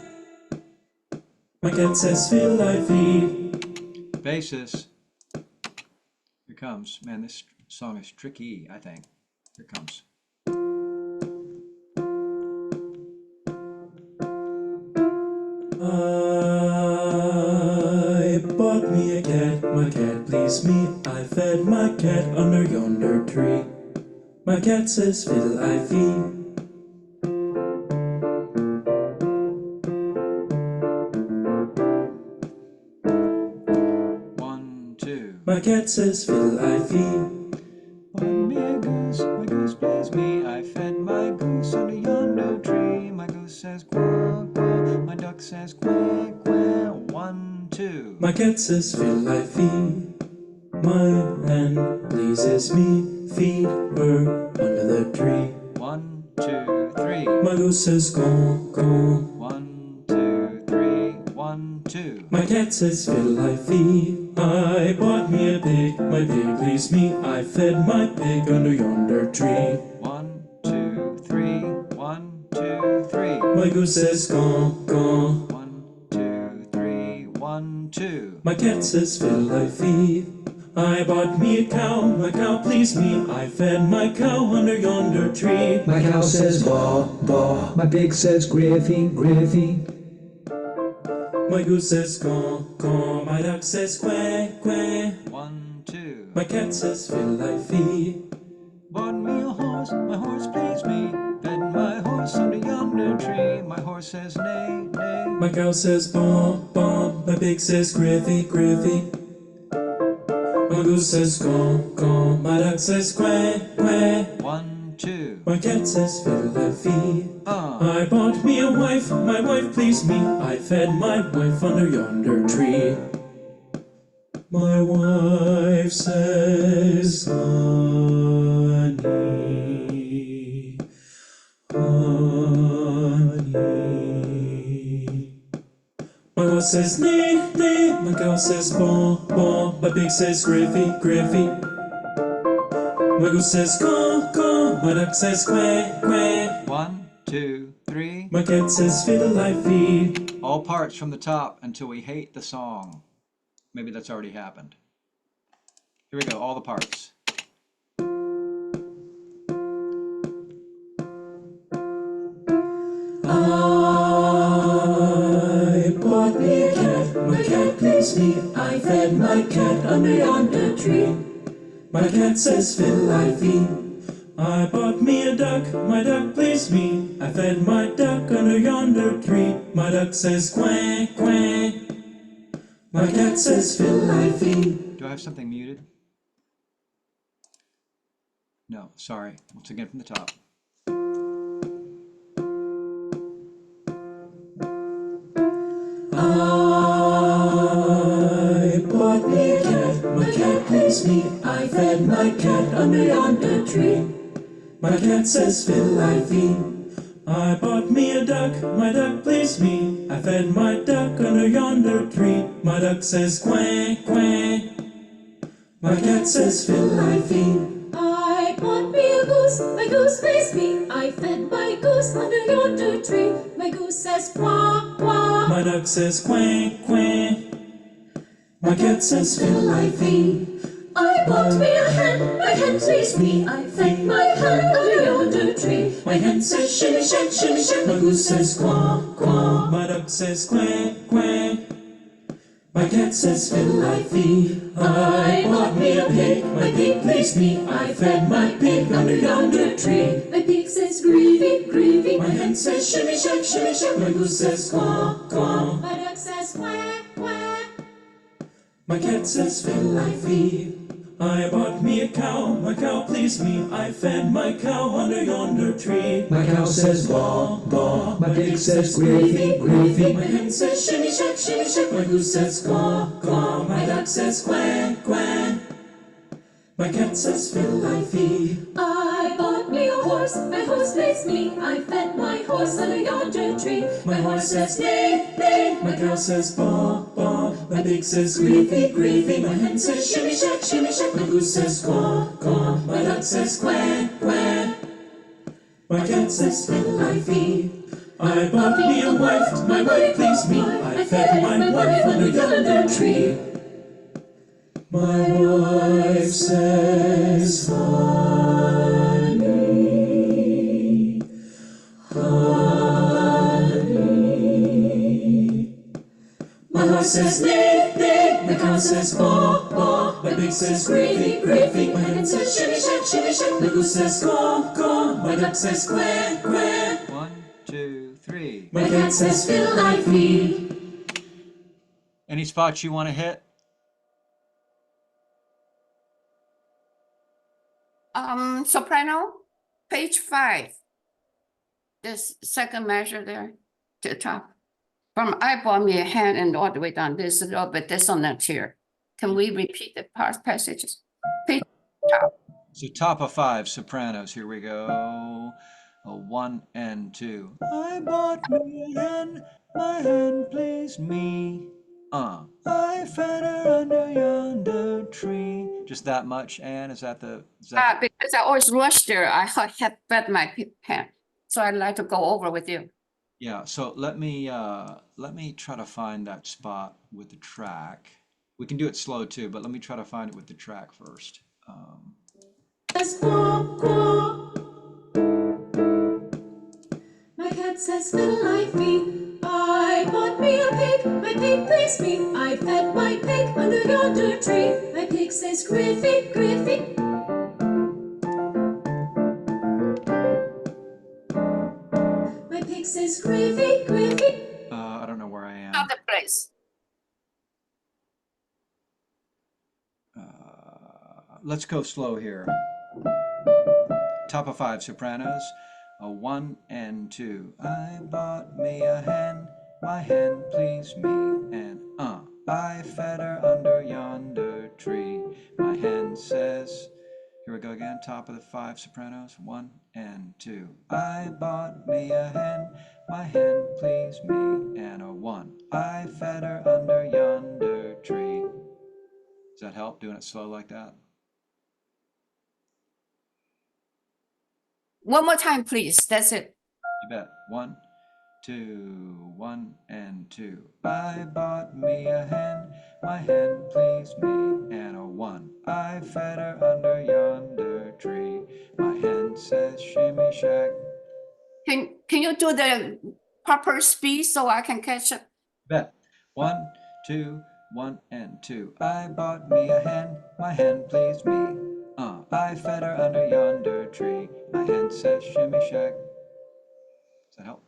My cat says fiddle I feed. Basis. Here comes. Man, this song is tricky, I think. Here comes. I bought me a cat, my cat pleased me. I fed my cat under yonder tree. My cat says fiddle I feed. One, two. My cat says fiddle I feed. Bought me a goose, my goose pleased me. I fed my goose under yonder tree. My goose says quack, quack. My duck says quack, quack. One, two. My cat says fiddle I feed. My hen pleases me. Feed her under the tree. One, two, three. My goose says caw, caw. 1, 2, 3. 1, 2. My cat says fiddle I feed. I bought me a pig, my pig pleased me. I fed my pig under yonder tree. 1, 2, 3. 1, 2, 3. My goose says caw, caw. 1, 2, 3. 1, 2. My cat says fiddle I feed. I bought me a cow, my cow pleased me. I fed my cow under yonder tree. My cow says baa, baa. My pig says griffy, griffy. My goose says caw, caw. My duck says quack, quack. 1, 2. My cat says fiddle I feed. Bought me a horse, my horse pleased me. Fed my horse under yonder tree. My horse says neigh, neigh. My cow says baa, baa. My pig says griffy, griffy. My goose says caw, caw. My duck says quack, quack. 1, 2. My cat says fiddle I feed. I bought me a wife, my wife pleased me. I fed my wife under yonder tree. My wife says honey, honey. My horse says neigh, neigh. My cow says baa, baa. My pig says griffy, griffy. My goose says caw, caw. My duck says quack, quack. 1, 2, 3. My cat says fiddle I feed. All parts from the top until we hate the song. Maybe that's already happened. Here we go, all the parts. I bought me a cat, my cat pleased me. I fed my cat under yonder tree. My cat says fiddle I feed. I bought me a duck, my duck pleased me. I fed my duck under yonder tree. My duck says quack, quack. My cat says fiddle I feed. Do I have something muted? No, sorry. Once again from the top. I bought me a cat, my cat pleased me. I fed my cat under yonder tree. My cat says fiddle I feed. I bought me a duck, my duck pleased me. I fed my duck under yonder tree. My duck says quack, quack. My cat says fiddle I feed. I bought me a goose, my goose pleased me. I fed my goose under yonder tree. My goose says quack, quack. My duck says quack, quack. My cat says fiddle I feed. I bought me a hen, my hen pleased me. I fed my hen under yonder tree. My hen says shimmy shack, shimmy shack. My goose says quack, quack. My duck says quack, quack. My cat says fiddle I feed. I bought me a pig, my pig pleased me. I fed my pig under yonder tree. My pig says greedy, greedy. My hen says shimmy shack, shimmy shack. My goose says quack, quack. My duck says quack, quack. My cat says fiddle I feed. I bought me a cow, my cow pleased me. I fed my cow under yonder tree. My cow says baa, baa. My pig says griffy, griffy. My hen says shimmy shack, shimmy shack. My goose says caw, caw. My duck says quack, quack. My cat says fiddle I feed. I bought me a horse, my horse pleased me. I fed my horse under yonder tree. My horse says neigh, neigh. My cow says baa, baa. My pig says griffy, griffy. My hen says shimmy shack, shimmy shack. My goose says caw, caw. My duck says quack, quack. My cat says fiddle I feed. I bought me a wife, my wife pleased me. I fed my wife under yonder tree. My wife says honey, honey. My horse says neigh, neigh. My cow says baa, baa. My pig says griffy, griffy. My hen says shimmy shack, shimmy shack. My goose says caw, caw. My duck says quack, quack. 1, 2, 3. My cat says fiddle I feed. Any spots you want to hit? Soprano, page 5. This second measure there to the top. From I bought me a hand and all the way down. There's a little bit dissonance here. Can we repeat the passages? Page top. So top of 5, sopranos. Here we go. 1 and 2. I bought me a hen, my hen pleased me. I fed her under yonder tree. Just that much, Anne? Is that Because I always rush there. I had fed my pen, so I'd like to go over with you. yeah, so let me try to find that spot with the track. We can do it slow too, but let me try to find it with the track first. Says quack, quack. My cat says fiddle I feed. I bought me a pig, my pig pleased me. I fed my pig under yonder tree. My pig says Griffy, Griffy. My pig says Griffy, Griffy. I don't know where I am. Other place. Let's go slow here. Top of 5 sopranos. A 1 and 2. I bought me a hen, my hen pleased me, and I fed her under yonder tree. My hen says, here we go again, top of the 5 sopranos, 1 and 2. I bought me a hen, my hen pleased me, and a 1. I fed her under yonder tree. Does that help, doing it slow like that? One more time, please. That's it. You bet. 1, 2, 1 and 2. I bought me a hen, my hen pleased me, and a 1. I fed her under yonder tree. My hen says shimmy shack. Can you do the proper speed so I can catch up? Bet. 1, 2, 1 and 2. I bought me a hen, my hen pleased me. I fed her under yonder tree. My hen says shimmy shack. Does that help?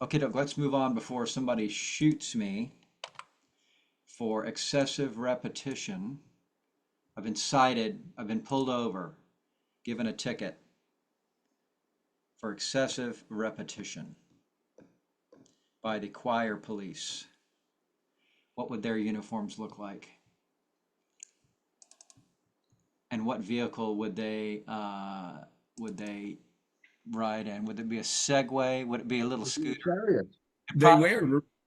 Okay, let's move on before somebody shoots me for excessive repetition. I've been cited, I've been pulled over, given a ticket for excessive repetition by the choir police. What would their uniforms look like? And what vehicle would they ride in? Would it be a Segway? Would it be a little scooter? Chariot.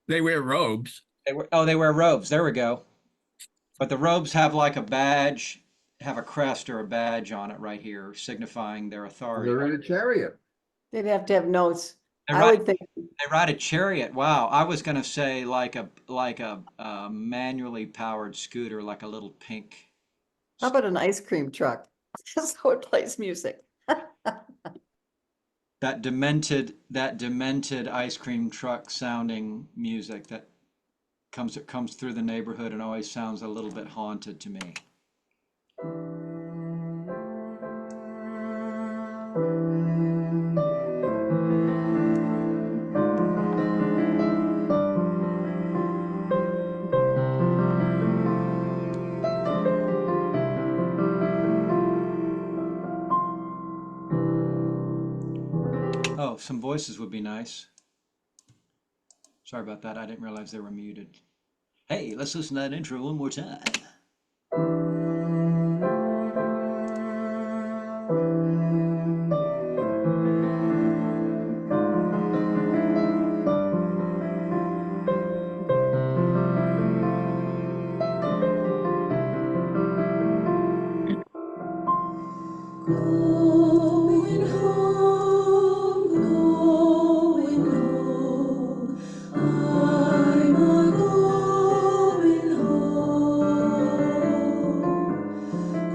They wear robes. They wear robes. There we go. But the robes have like a badge, have a crest or a badge on it right here, signifying their authority. They're in a chariot. They'd have to have notes. They I ride, would think, they ride a chariot. Wow, I was gonna say like a manually powered scooter, like a little pink. how about an ice cream truck? So it plays music. That demented ice cream truck sounding music that comes through the neighborhood and always sounds a little bit haunted to me. Oh, some voices would be nice. Sorry about that. I didn't realize they were muted. Hey, let's listen to that intro one more time. Going home, going home. I'm a going home.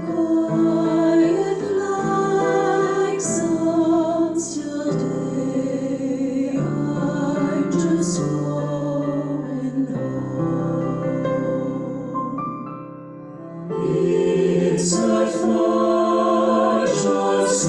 Quiet like some still day. I'm just going home. It's not far, just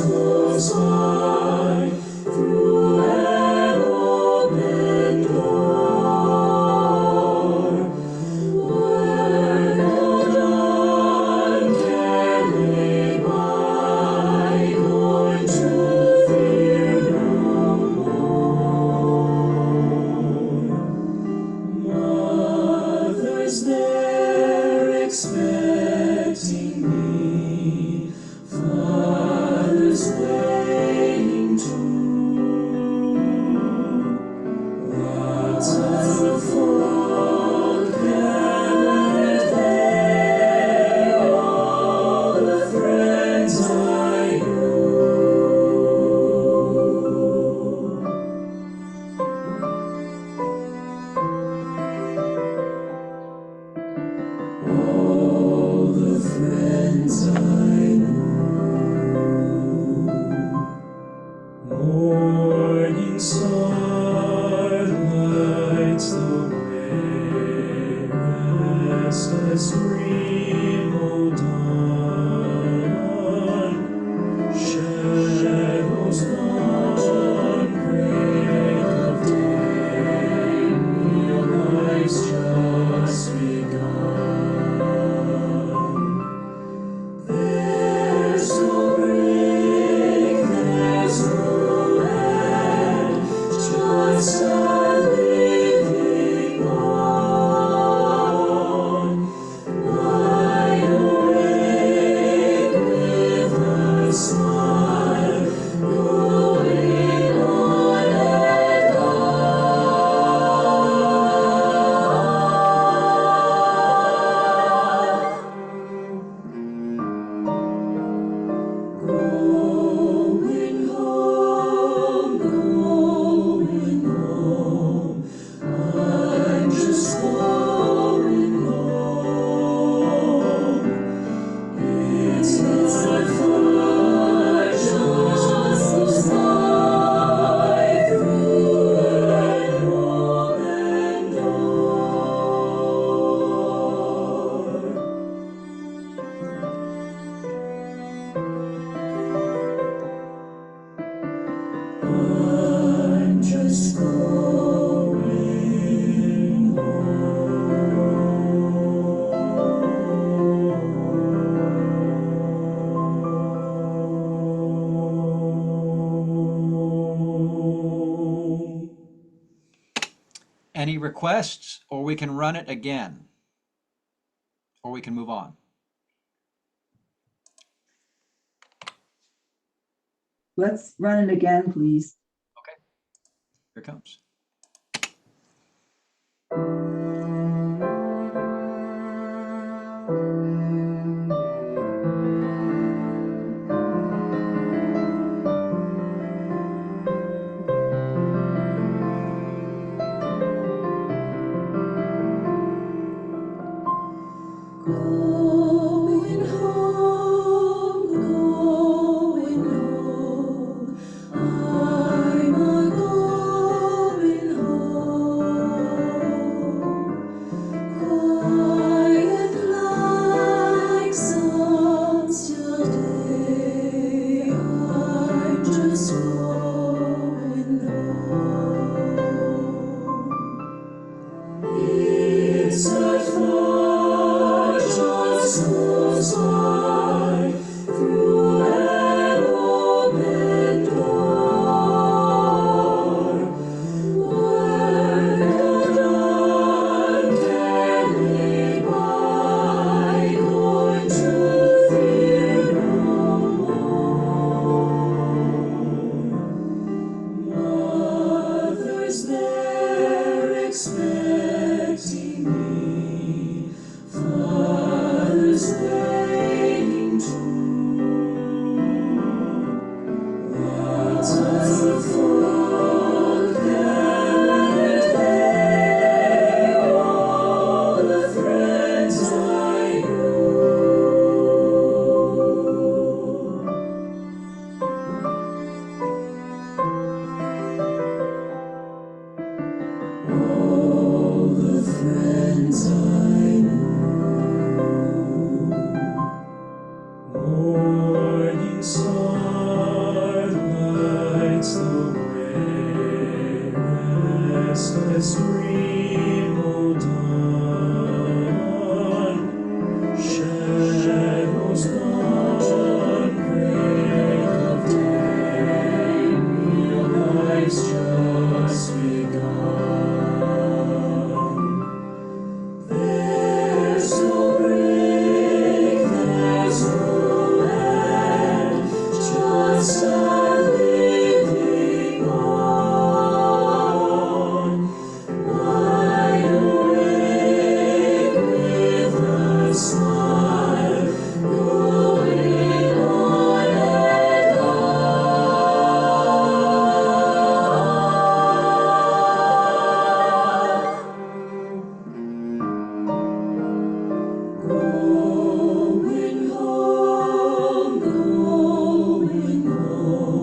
Morning star lights the way, restless dream, O dawn. Shadows gone, break of day, real life's just begun. There's no break, there's no end, just a living on. Wide awake with a smile, going on and going home, I'm just going home. It's not far, just goes by through and open door. I'm just going home. Any requests, or we can run it again, or we can move on. Let's run it again, please. Here it comes. Going home, going home. I'm a going home. Quiet like some still day. I'm just going home. It's not far, just goes by through an open door. Work undone, carried by, going to fear no more. Mother's there expecting me, Father's waiting too. Lots of folk gathered there, all the friends I knew. All the friends I knew. Morning star lights the way, restless dream, O dawn. Shadows gone, break of day, real life's just begun. There's no break, there's no end, just a living on. Wide awake with a smile, going on and on. Going home,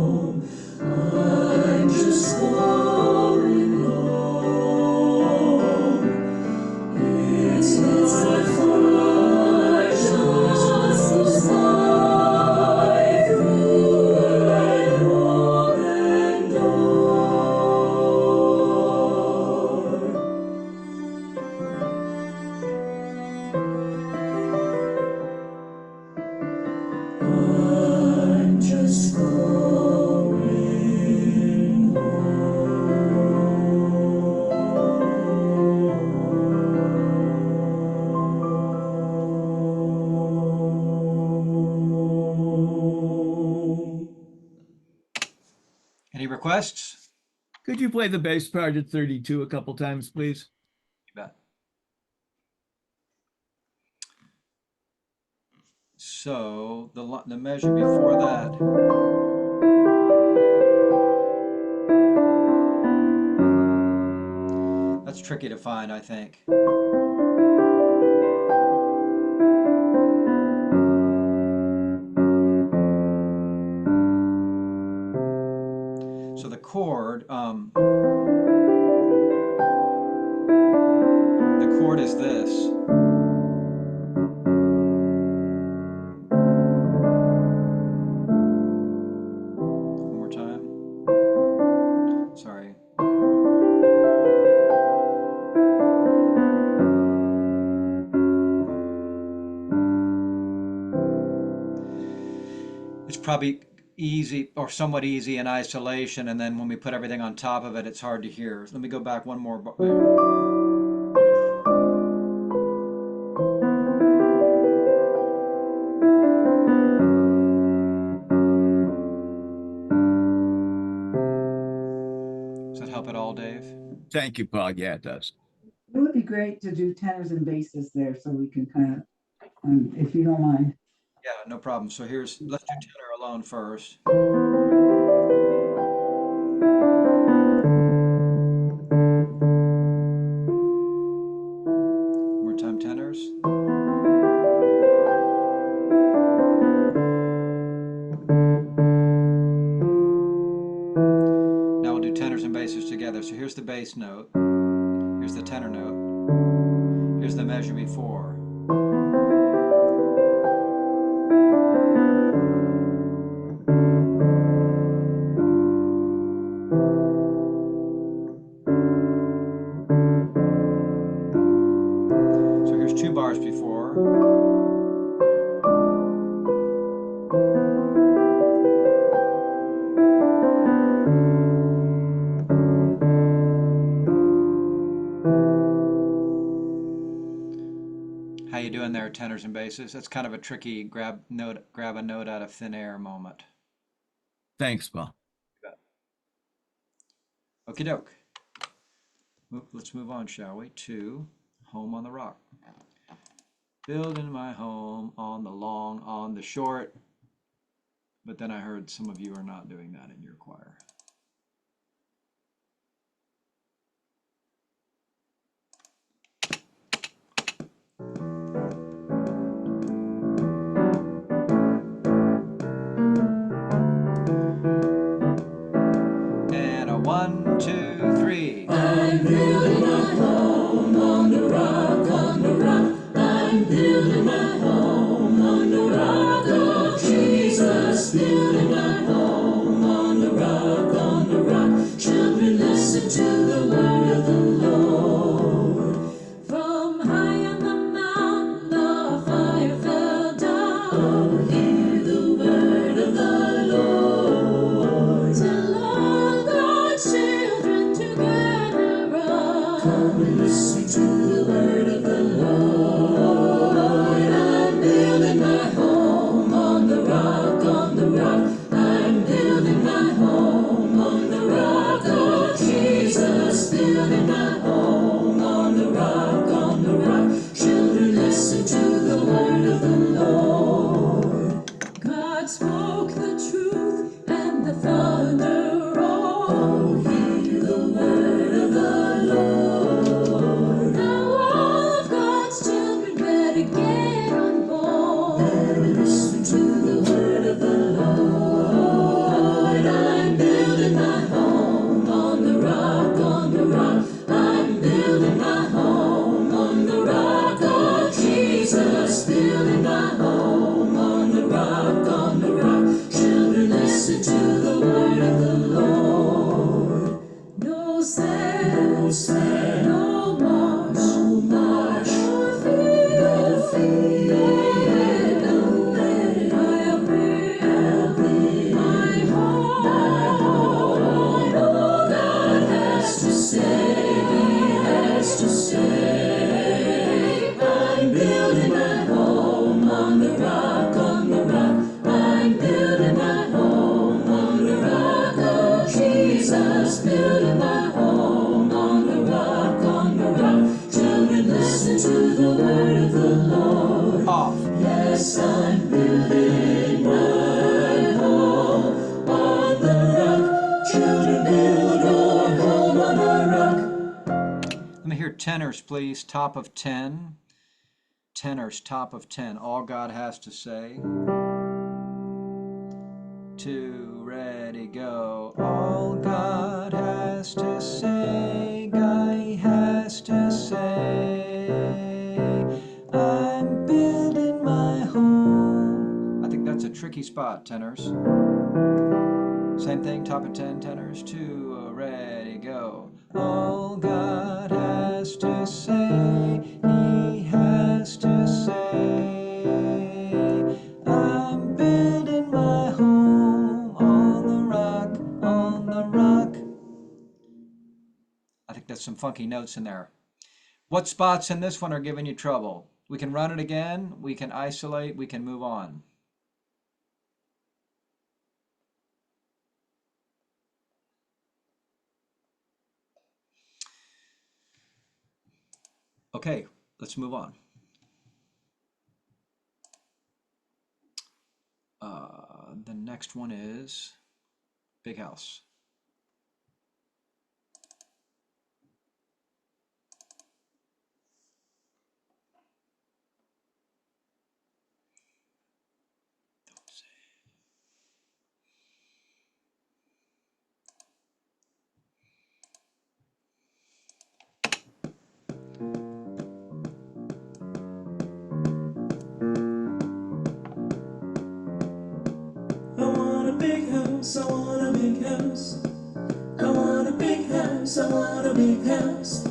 Any requests? Could you play the bass part at 32 a couple times, please? You bet. So the measure before that. That's tricky to find, I think. So the chord is this. One more time. Sorry. It's probably easy or somewhat easy in isolation, and then when we put everything on top of it, it's hard to hear. Let me go back one more. Does that help at all, Dave? Thank you, Paul. Yeah, it does. It would be great to do tenors and basses there so we can kind of, if you don't mind. Yeah, no problem. So let's do tenor alone first. One more time, tenors. Now we'll do tenors and basses together. So here's the bass note. Here's the tenor note. Here's the measure before. So here's 2 bars before. How you doing there, tenors and basses? That's kind of a tricky grab a note out of thin air moment. Thanks, Paul. Okie doke. Let's move on, shall we, to Home on the Rock. Building my home on the short. But then I heard some of you are not doing that in your choir. And a 1, 2, 3. I'm building my home on the rock, on the rock. I'm building my home on the rock of Jesus. Building my home on the rock, on the rock. Children, listen to the word of the Lord. From high on the mountain, the fire fell down. Oh, hear the word of the Lord. Tell all God's children to gather round. Come and listen to the word of the Lord. I'm building my home on the rock, on the rock. I'm building my home on the rock of Jesus. Building my home on the rock, on the rock. Children, listen to the word of the Lord. God spoke the truth and the thunder rolled. Hear the word of the Lord. Now all of God's children better get on board. Better listen to the word of the Lord. I'm building my home on the rock, on the rock. I'm building my home on the rock of Jesus. Building my home on the rock, on the rock. Children, listen to the word of the Lord. No sand, no marsh, no fear, no fear, no way. I'll build my home. All God has to say. I'm building my home on the rock, on the rock. I'm building my home tenors, please. Top of 10. Tenors, top of 10. All God has to say. 2, ready, go. All God has to say, Guy has to say, I'm building my home. I think that's a tricky spot, tenors. Same thing, top of 10, tenors. 2, ready, go. All God has to say, He has to say, I'm building my home on the rock, on the rock. I think there's some funky notes in there. What spots in this one are giving you trouble? We can run it again, we can isolate, we can move on. Okay, let's move on. The next one is Big House. I want a big house, I want a big house. I want a big house, I want a big house.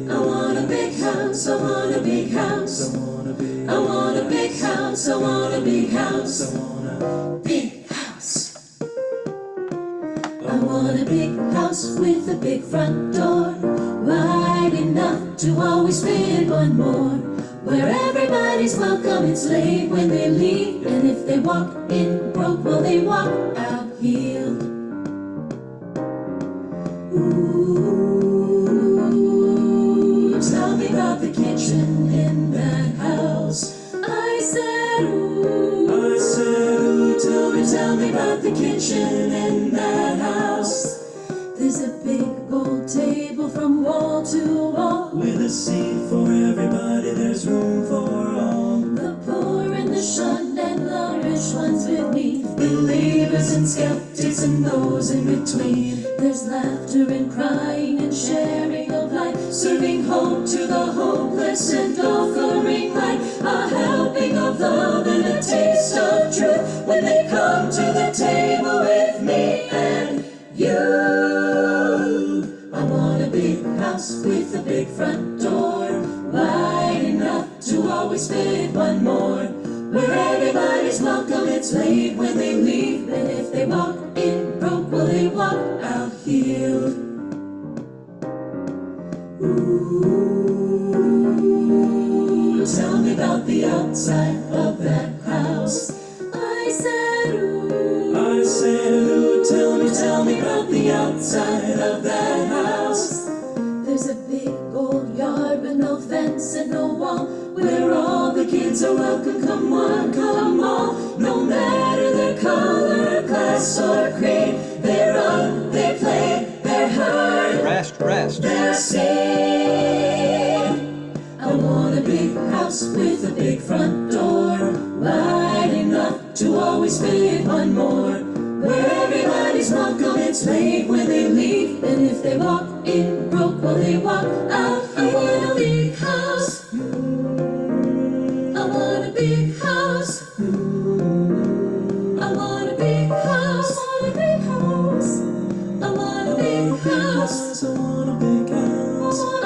I want a big house, I want a big house. I want a big I want a big house, I want a big house. I want a Big house. I want a big house with a big front door, wide enough to always fit one more. Where everybody's welcome, it's late when they leave, and if they walk in broke, well they walk out healed. Ooh, tell me about the kitchen in that house. I said, ooh. I said, ooh, Tell me about the kitchen in that house. There's a big gold table from wall to wall, with a seat for everybody, there's room for all. the poor and the shunned and the rich ones beneath, believers and skeptics and those in between. There's laughter and crying and sharing of life, serving hope to the hopeless and offering light, a helping of love and a taste of truth when they come to the table with me and you. I want a big house with a big front door, wide enough to always fit one more. Where everybody's welcome, it's late when they leave, and if they walk in broke, well they walk out healed. Ooh, tell me about the outside of that house. I said, ooh. I said, ooh, tell me about the outside of that house. There's a big old yard with no fence and no wall, where all the kids are welcome, come one, come all. No matter their color, class, or creed, they run, they play, they're heard, Rest. they're seen. I want a big house with a big front door, wide enough to always fit one more. Where everybody's welcome, it's late when they leave, and if they walk in broke, well they walk out. I want a big house. I want a big house. I want a big house. I want a big house. I want a big house. I want a big house. I want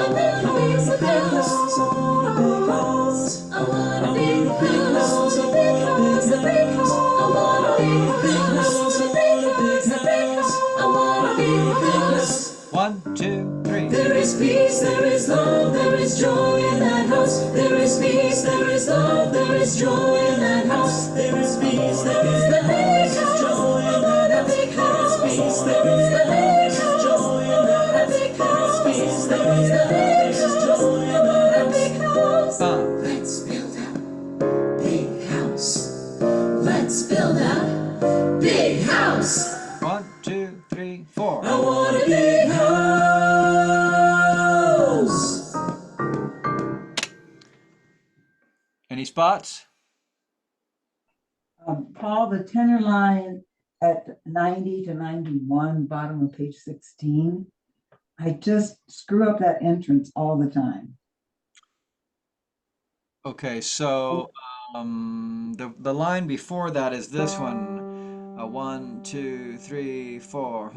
a big house. I want a big house. I want a big house. A big house. A big house. I want a big house. A big house. A big house. I want a big house. 1, 2, 3. There is peace, there is love, there is joy in that house. There is peace, there is love, there is joy in that house. There is peace, there is love, there is joy in that house. There is peace, there is love, there is joy in that house. There is peace, there is love, there is joy in that house. Let's build a big house. Let's build a big house. 1, 2, 3, 4. I want a big house. spots? Paul, the tenor line at 90 to 91, bottom of page 16. I just screw up that entrance all the time. Okay, so the line before that is this one. 1, 2, 3, 4.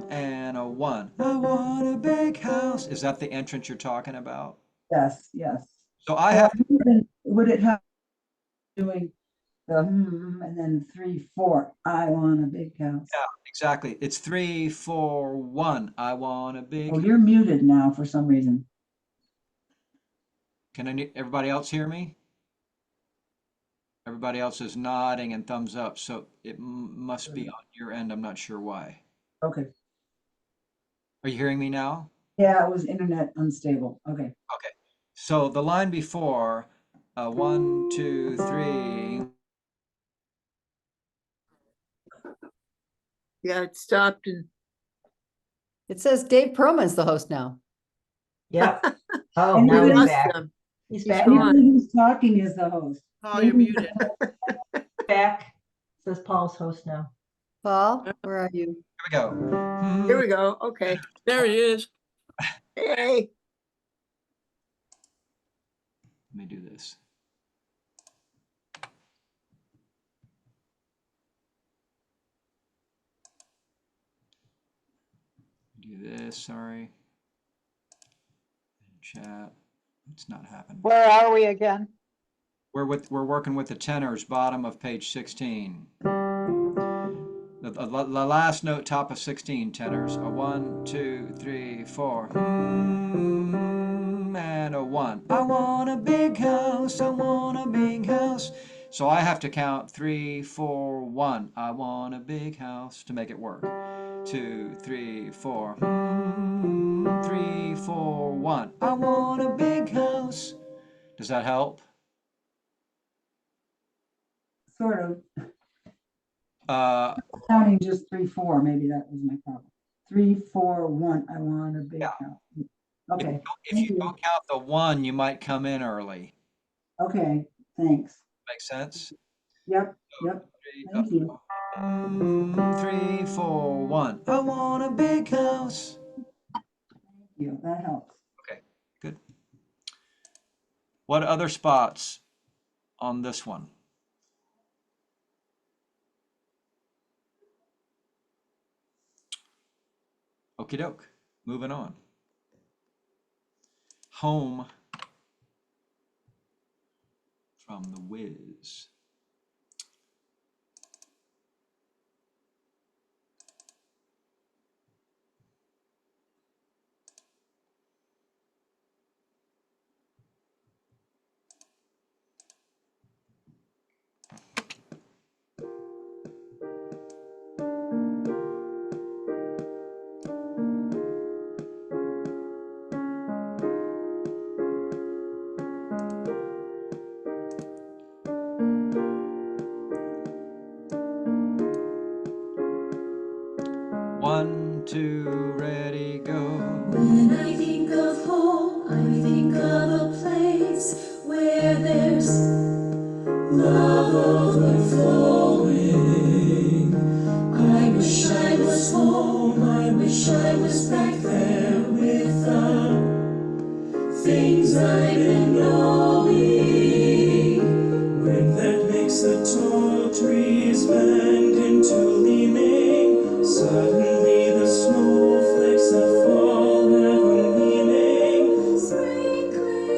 And a 1. I want a big house. Is that the entrance you're talking about? Yes, yes. So I have Would it have doing the and then 3, 4? I want a big house. Yeah, exactly. It's 3, 4, 1. I want a big. Oh, you're muted now for some reason. Can everybody else hear me? Everybody else is nodding and thumbs up, so it must be on your end. I'm not sure why. Okay. Are you hearing me now? Yeah, it was internet unstable. Okay. Okay. So the line before, 1, 2, 3. Yeah, it stopped and It says Dave Perlman's the host now. Yep. Oh, And now we he's lost back. him. He's He's back. gone. anybody who's talking is the host. Oh, you're Maybe- muted. Back. Says Paul's host now. Paul, where are you? Here we go. Here we go. Okay. There he is. Hey. Let me do this. Do this, sorry. Chat. It's not happening. Where are we again? We're working with the tenors, bottom of page 16. The last note, top of 16, tenors. A 1, 2, 3, 4. And a 1. I want a big house. I want a big house. So I have to count 3, 4, 1. I want a big house to make it work. 2, 3, 4. 3, 4, 1. I want a big house. Does that help? Sort of. Uh, Counting just 3, 4. Maybe that was my problem. 3, 4, 1. I want a big Yeah. house. Okay. if you don't count the 1, you might come in early. Okay. Thanks. Makes sense? Yep. Yep. Thank you. 3, 4, 1. I want a big house. Thank you. That helps. Okay, good. What other spots on this one? Okie doke. Moving on. Home from The Wiz. One, two, ready, go. When I think of home, I think of a place where there's love overflowing. I wish I was home, I wish I was back there with the things I've been knowing. Wind that makes the tall trees bend into leaning. Suddenly the snowflakes that fall have a meaning.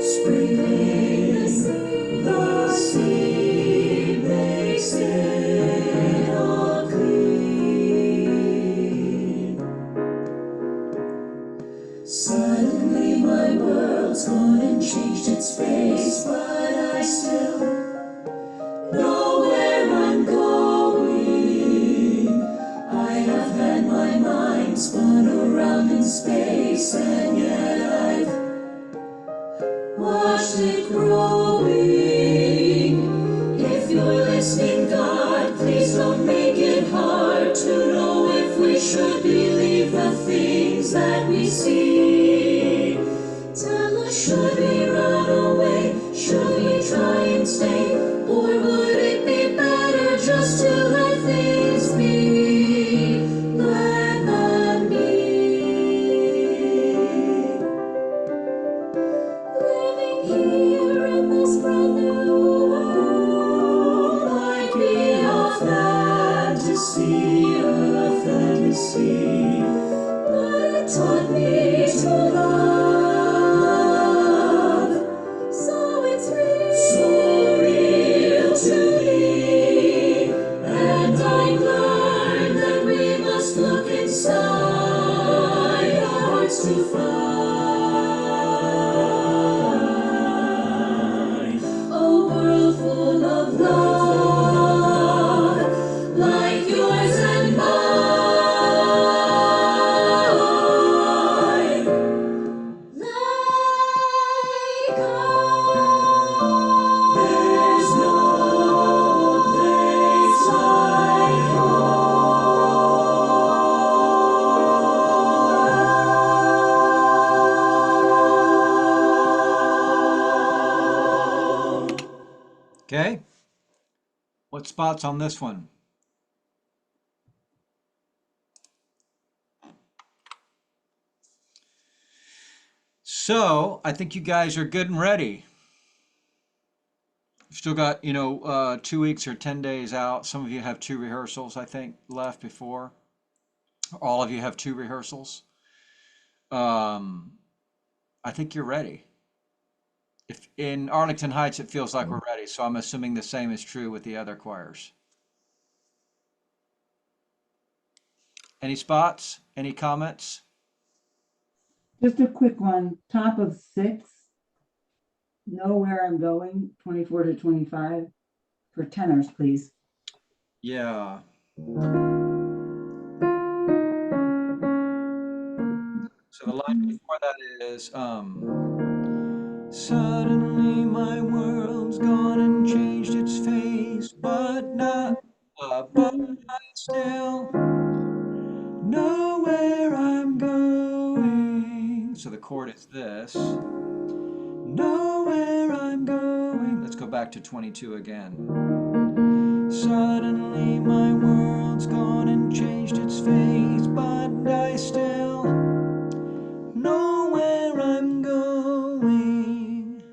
Sprinkling the sea makes it all clean. Suddenly my world's gone and changed its face, but I still know where I'm going. I have had my mind spun around in space, and yet I've watched it growing. If you're listening, God, please don't make it hard to know if we should believe the things that we see. Tell us, should we run away? Should sea of fantasy, but it taught me to love. So it's real to me, and I've learned that we must look inside our hearts to find a world full of love, like yours and mine. Like ours. there's no place like home. Okay. What spots on this one? So I think you guys are good and ready. You've still got, 2 weeks or 10 days out. Some of you have 2 rehearsals, I think, left before. All of you have 2 rehearsals. I think you're ready. If in Arlington Heights, it feels like we're ready. So I'm assuming the same is true with the other choirs. Any spots? Any comments? Just a quick one, top of 6. Know where I'm going, 24 to 25 for tenors, please. Yeah. So the line before that is, suddenly my world's gone and changed its face, but I still know where I'm going. So the chord is this. Know where I'm going. Let's go back to 22 again. Suddenly my world's gone and changed its face, but I still know where I'm going.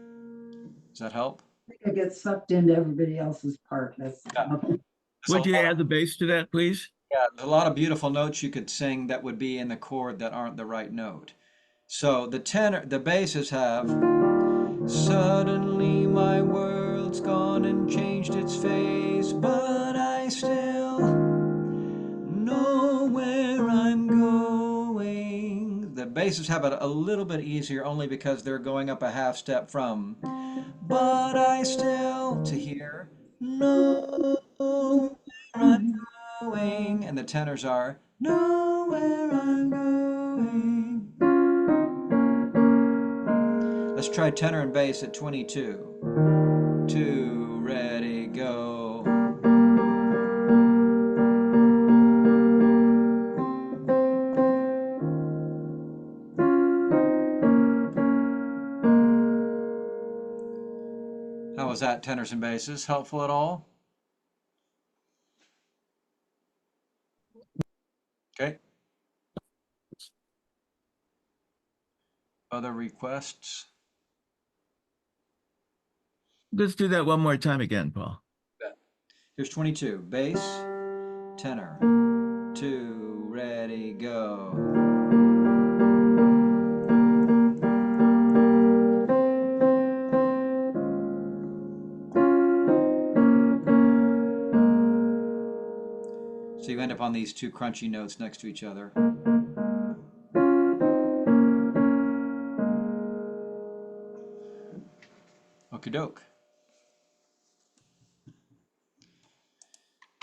Does that help? I think I get sucked into everybody else's part. That's the Yeah. problem. Would you add the bass to that, please? Yeah, there's a lot of beautiful notes you could sing that would be in the chord that aren't the right note. So the basses have, suddenly my world's gone and changed its face, but I still know where I'm going. The basses have it a little bit easier only because they're going up a half step from, but I still, to here, know where I'm going. And the tenors are, know where I'm going. Let's try tenor and bass at 22. 2, ready, go. How was that, tenors and basses? Helpful at all? Okay. Other requests? Let's do that one more time again, Paul. Here's 22. Bass, tenor. 2, ready, go. So you end up on these 2 crunchy notes next to each other. Okie doke.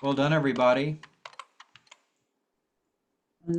Well done, everybody.